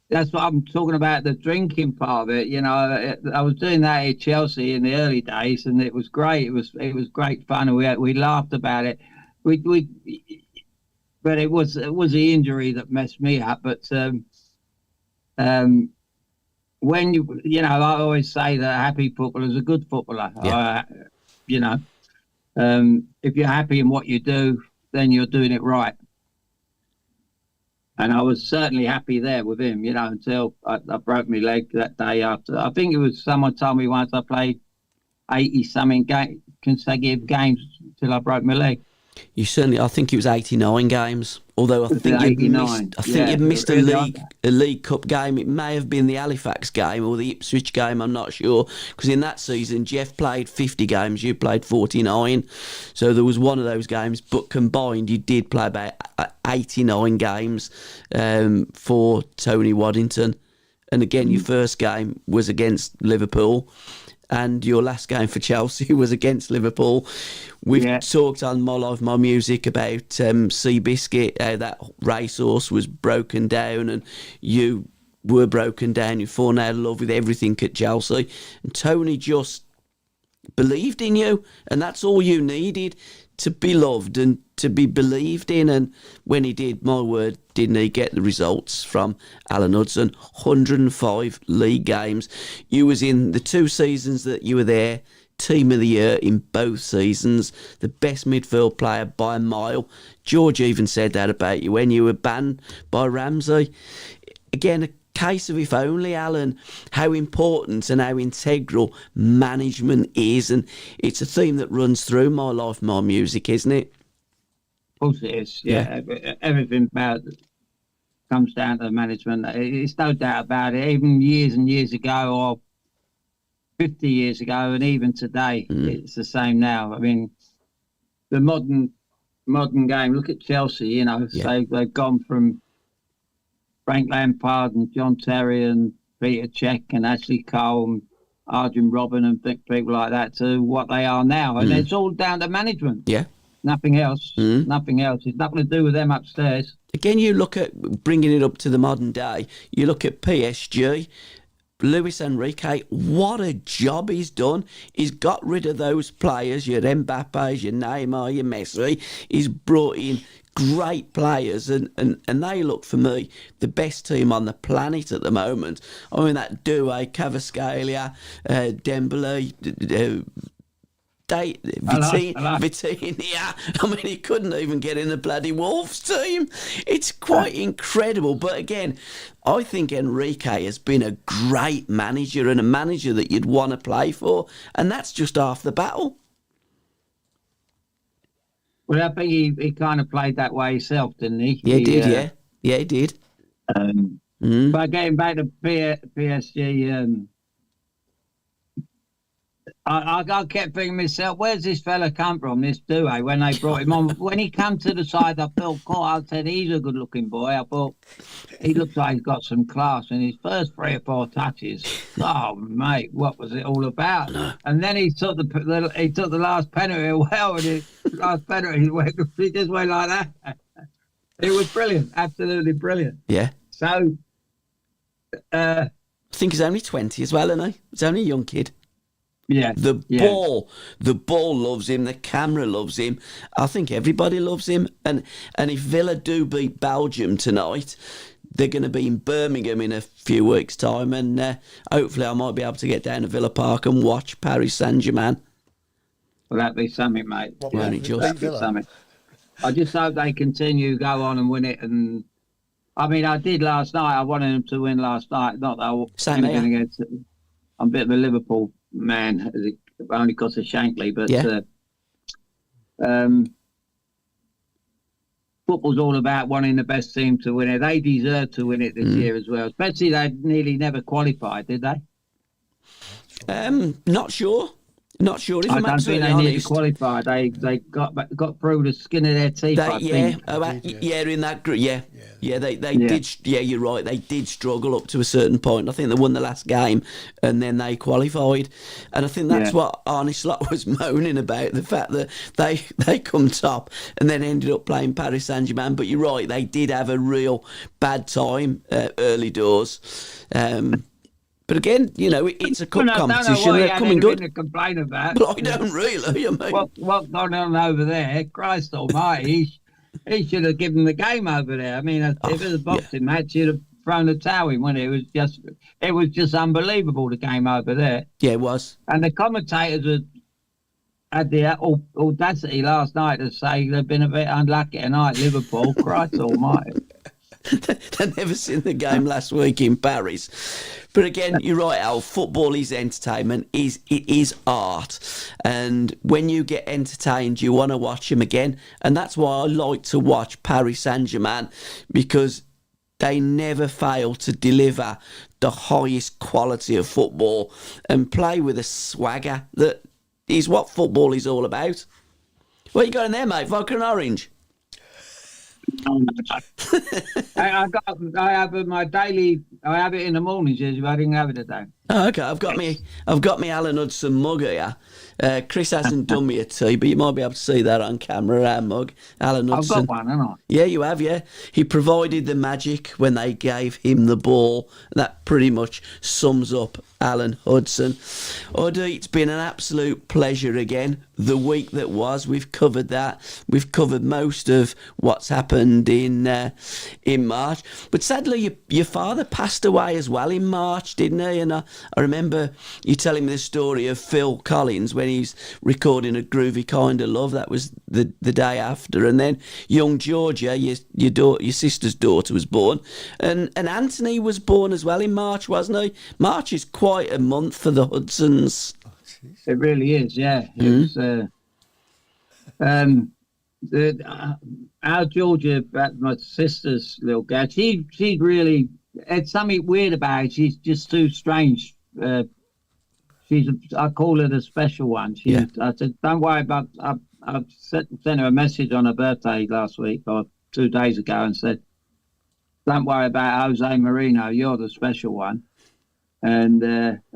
Speaker 3: that's what I'm talking about, the drinking part of it. You know, I was doing that at Chelsea in the early days, and it was great. It was great fun, and we laughed about it. But it was the injury that messed me up. But when you know, I always say that a happy footballer is a good footballer. You know, if you're happy in what you do, then you're doing it right. And I was certainly happy there with him, you know, until I broke my leg that day after. I think it was someone told me once I played 80-something consecutive games till I broke my leg.
Speaker 2: You certainly, I think it was 89 games. Although I think you'd missed a League Cup game. It may have been the Halifax game or the Ipswich game. I'm not sure, because in that season Jeff played 50 games, you played 49. So there was one of those games, but combined you did play about 89 games for Tony Waddington. And again, your first game was against Liverpool, and your last game for Chelsea was against Liverpool. We've talked on My Life, My Music about Seabiscuit, how that racehorse was broken down, and you were broken down. You've fallen out of love with everything at Chelsea. And Tony just believed in you, and that's all you needed, to be loved and to be believed in. And when he did, my word, didn't he get the results from Alan Hudson? 105 league games. You was in the 2 seasons that you were there, Team of the Year in both seasons, the best midfield player by a mile. George even said that about you when you were banned by Ramsey. Again, a case of if only, Alan, how important and how integral management is. And it's a theme that runs through My Life, My Music, isn't it?
Speaker 3: Of course it is, yeah. Everything about it comes down to management. It's no doubt about it. Even years and years ago, or 50 years ago, and even today, it's the same now. I mean, the modern modern game. Look at Chelsea. You know,
Speaker 2: Yeah.
Speaker 3: they've gone from Frank Lampard and John Terry and Peter Cech and Ashley Cole and Arjen Robben and people like that to what they are now, and it's all down to management.
Speaker 2: Yeah.
Speaker 3: Nothing else. Nothing else. It's nothing to do with them upstairs.
Speaker 2: Again, you look at bringing it up to the modern day. You look at PSG. Luis Enrique, what a job he's done. He's got rid of those players, your Mbappes, your Neymar, your Messi. He's brought in great players, and they look, for me, the best team on the planet at the moment. I mean, that duo, Kvaratskhelia, Dembele, Vitinha. I mean, he couldn't even get in the bloody Wolves team. It's quite incredible. But again, I think Enrique has been a great manager and a manager that you'd want to play for, and that's just half the battle.
Speaker 3: Well, I think he kind of played that way himself, didn't he?
Speaker 2: Yeah, he did. Yeah, he did.
Speaker 3: But getting back to PSG, I kept thinking to myself, where's this fella come from, this duo, when they brought him on? When he came to the side, I felt caught. I said, he's a good-looking boy. I thought, he looks like he's got some class. And his first 3 or 4 touches, oh, mate, what was it all about? And then he took the last penalty well, and his last penalty, he just went like that. It was brilliant, absolutely brilliant.
Speaker 2: Yeah.
Speaker 3: So...
Speaker 2: I think he's only 20 as well, isn't he? He's only a young kid.
Speaker 3: Yeah.
Speaker 2: The ball loves him. The camera loves him. I think everybody loves him. And if Villa do beat Belgium tonight, they're going to be in Birmingham in a few weeks' time, and hopefully I might be able to get down to Villa Park and watch Paris Saint-Germain.
Speaker 3: Well, that'd be something, mate.
Speaker 2: That'd
Speaker 3: be something. I just hope they continue, go on and win it. And I mean, I did last night. I wanted them to win last night. Not that I was anything against it. I'm a bit of a Liverpool man, only because of Shankly, but football's all about wanting the best team to win it. They deserve to win it this year as well, especially they nearly never qualified, did they?
Speaker 2: Not sure. Not sure if I'm
Speaker 3: I don't think they
Speaker 2: honest.
Speaker 3: nearly qualified. They got through the skin of their teeth. I think.
Speaker 2: In that group, they did. Yeah, you're right. They did struggle up to a certain point. I think they won the last game, and then they qualified. And I think that's what Arne Slot was moaning about, the fact that they come top and then ended up playing Paris Saint-Germain. But you're right, they did have a real bad time early doors. But again, you know, it's a cup competition. They're coming good.
Speaker 3: To complain about.
Speaker 2: But I don't really. I mean,
Speaker 3: what's going on over there? Christ Almighty! He should have given the game over there. I mean, if it was a boxing match, he'd have thrown the towel in. When it was just unbelievable, the game over there.
Speaker 2: Yeah, it was.
Speaker 3: And the commentators had the audacity last night to say they've been a bit unlucky tonight, Liverpool. Christ Almighty!
Speaker 2: They'd never seen the game last week in Paris. But again, you're right, Al. Football is entertainment. It is art. And when you get entertained, you want to watch them again. And that's why I like to watch Paris Saint-Germain, because they never fail to deliver the highest quality of football and play with a swagger that is what football is all about. What you got in there, mate? Vodka and orange?
Speaker 3: I have my daily. I have it in the mornings. If I didn't have it today.
Speaker 2: Oh, okay. I've got me Alan Hudson mug here. Chris hasn't done me a tea, but you might be able to see that on camera. Our mug, Alan Hudson.
Speaker 3: I've got one, haven't I?
Speaker 2: Yeah, you have. Yeah, he provided the magic when they gave him the ball. That pretty much sums up Alan Hudson. Uddy, it's been an absolute pleasure again. The week that was, we've covered that. We've covered most of what's happened in March. But sadly, your father passed away as well in March, didn't he? And I remember you telling me the story of Phil Collins when he's recording A Groovy Kind of Love. That was the day after. And then young Georgia, your sister's daughter, was born. And Anthony was born as well in March, wasn't he? March is quite a month for the Hudsons.
Speaker 3: It really is, yeah. It was, our Georgia, my sister's little girl, she really, it's something weird about her. She's just too strange. I call her the special one. I said, don't worry about, I sent her a message on her birthday last week or 2 days ago and said, "Don't worry about Jose Marino. You're the special one." And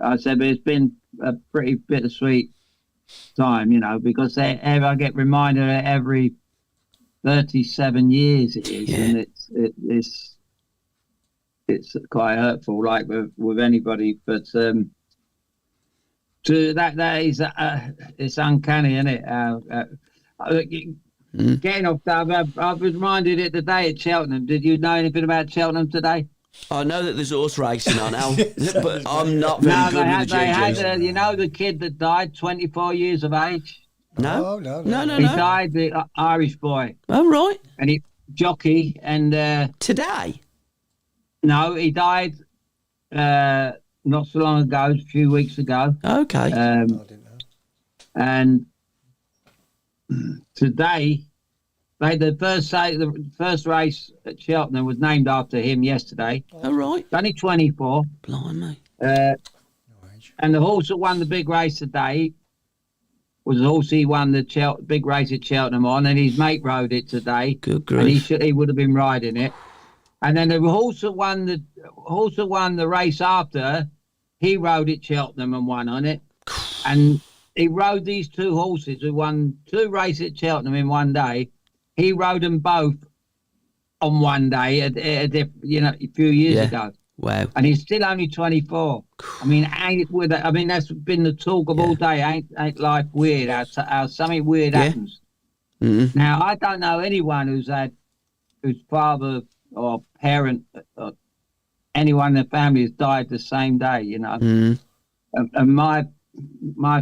Speaker 3: I said, "But it's been a pretty bittersweet time, because I get reminded of every 37 years it is, and it's quite hurtful, like with anybody. But to that is it's uncanny, isn't it? Getting off that, I was reminded it today at Cheltenham. Did you know anything about Cheltenham today?
Speaker 2: I know that there's horse racing on, Al, but I'm not very good with the
Speaker 3: they had
Speaker 2: GGs.
Speaker 3: the kid that died, 24 years of age.
Speaker 2: No?
Speaker 3: No. He died, the Irish boy.
Speaker 2: Oh, right.
Speaker 3: And he jockey, and
Speaker 2: Today?
Speaker 3: no, he died not so long ago, a few weeks ago.
Speaker 2: Okay.
Speaker 1: I didn't know.
Speaker 3: And today, the first race at Cheltenham was named after him yesterday.
Speaker 2: Oh, right.
Speaker 3: Only 24.
Speaker 2: Blimey.
Speaker 1: No age.
Speaker 3: And the horse that won the big race today was the horse he won the big race at Cheltenham on, and his mate rode it today.
Speaker 2: Good
Speaker 3: And
Speaker 2: grief.
Speaker 3: he would have been riding it. And then the horse that won the race after, he rode at Cheltenham and won on it. And he rode these two horses who won 2 races at Cheltenham in one day. He rode them both on one day, a few years ago.
Speaker 2: Wow.
Speaker 3: And he's still only 24. I mean, that's been the talk of all day. Ain't life weird? How something weird happens.
Speaker 2: Mm-hmm.
Speaker 3: Now, I don't know anyone whose father or parent or anyone in the family has died the same day.
Speaker 2: Mm-hmm.
Speaker 3: And my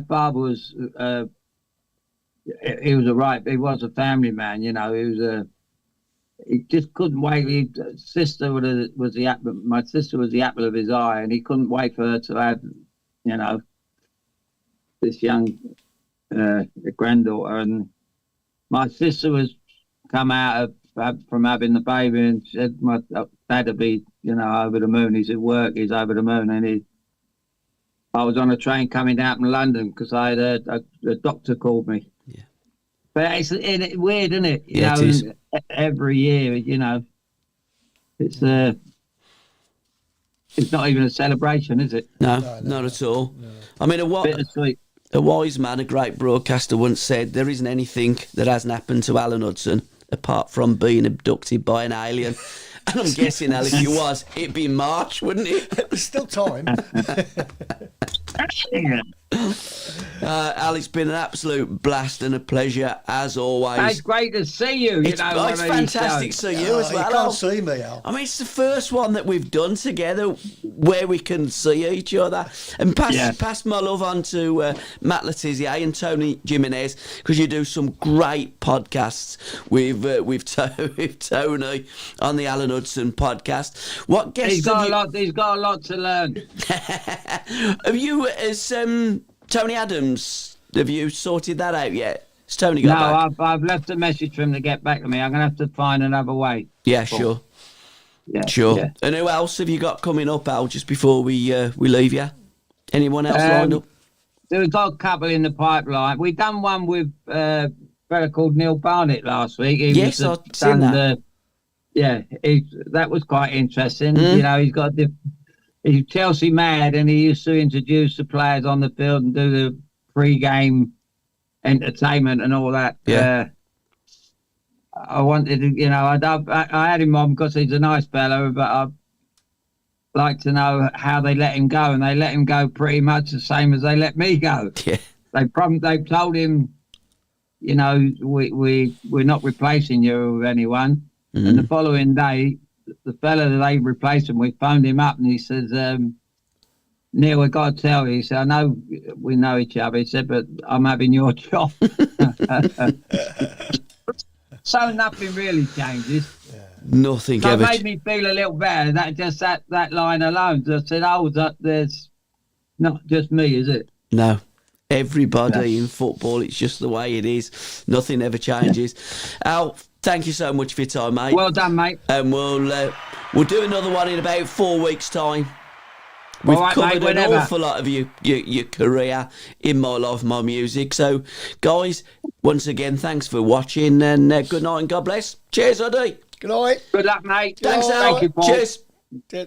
Speaker 3: father was he was a family man. He just couldn't wait. My sister was the apple of his eye, and he couldn't wait for her to have, this young granddaughter. And my sister was come out from having the baby, and said my dad would be, over the moon. He's at work. He's over the moon, and I was on a train coming down from London because I had a doctor called me.
Speaker 2: Yeah.
Speaker 3: But it's weird, isn't it?
Speaker 2: It is.
Speaker 3: Every year, it's not even a celebration, is it?
Speaker 2: No,
Speaker 1: No,
Speaker 2: not at all.
Speaker 1: No.
Speaker 2: I mean,
Speaker 3: Bittersweet.
Speaker 2: a wise man, a great broadcaster, once said, "There isn't anything that hasn't happened to Alan Hudson apart from being abducted by an alien." And I'm guessing, Al, if you was, it'd be March, wouldn't it?
Speaker 1: There's still time.
Speaker 2: Al, it's been an absolute blast and a pleasure, as always.
Speaker 3: It's great to see you.
Speaker 2: It's fantastic to see you as well.
Speaker 1: You
Speaker 2: Al.
Speaker 1: can't see me, Al.
Speaker 2: I mean, it's the first one that we've done together where we can see each other. And pass my love on to Matt Letizia and Tony Jimenez, because you do some great podcasts with Tony on the Alan Hudson podcast. What guests
Speaker 3: He's got a lot to learn.
Speaker 2: have you, as Tony Adams, have you sorted that out yet? Has Tony got back?
Speaker 3: No, I've left a message for him to get back to me. I'm going to have to find another way.
Speaker 2: Yeah, sure.
Speaker 3: Yeah,
Speaker 2: Sure.
Speaker 3: yeah.
Speaker 2: And who else have you got coming up, Al, just before we leave you? Anyone else lined up?
Speaker 3: So we've got a couple in the pipeline. We've done one with a fella called Neil Barnett last week.
Speaker 2: Yes, I've seen that.
Speaker 3: That was quite interesting. He's Chelsea mad, and he used to introduce the players on the field and do the pre-game entertainment and all that.
Speaker 2: Yeah.
Speaker 3: I wanted to, I had him on because he's a nice fella, but I'd like to know how they let him go, and they let him go pretty much the same as they let me go.
Speaker 2: Yeah.
Speaker 3: They've told him, we're not replacing you with anyone.
Speaker 2: Mm-hmm.
Speaker 3: And the following day, the fella that they replaced him, we phoned him up, and he says, "Neil, I got to tell you." He said, "I know we know each other." He said, "But I'm having your job." So nothing really changes.
Speaker 2: Nothing
Speaker 3: So it
Speaker 2: ever.
Speaker 3: made me feel a little better. That line alone. I said, "Oh, there's not just me, is it?"
Speaker 2: No. Everybody in football, it's just the way it is. Nothing ever changes. Al, thank you so much for your time, mate.
Speaker 3: Well done, mate.
Speaker 2: And we'll do another one in about 4 weeks' time. We've
Speaker 3: All right,
Speaker 2: covered
Speaker 3: mate,
Speaker 2: an
Speaker 3: whenever.
Speaker 2: awful lot of your career in My Life, My Music. So, guys, once again, thanks for watching, and good night and God bless. Cheers, Huddy.
Speaker 1: Good night.
Speaker 3: Good luck, mate.
Speaker 2: Thanks,
Speaker 1: Good
Speaker 2: Al.
Speaker 3: Thank you, Paul.
Speaker 2: Cheers.
Speaker 1: Cheers.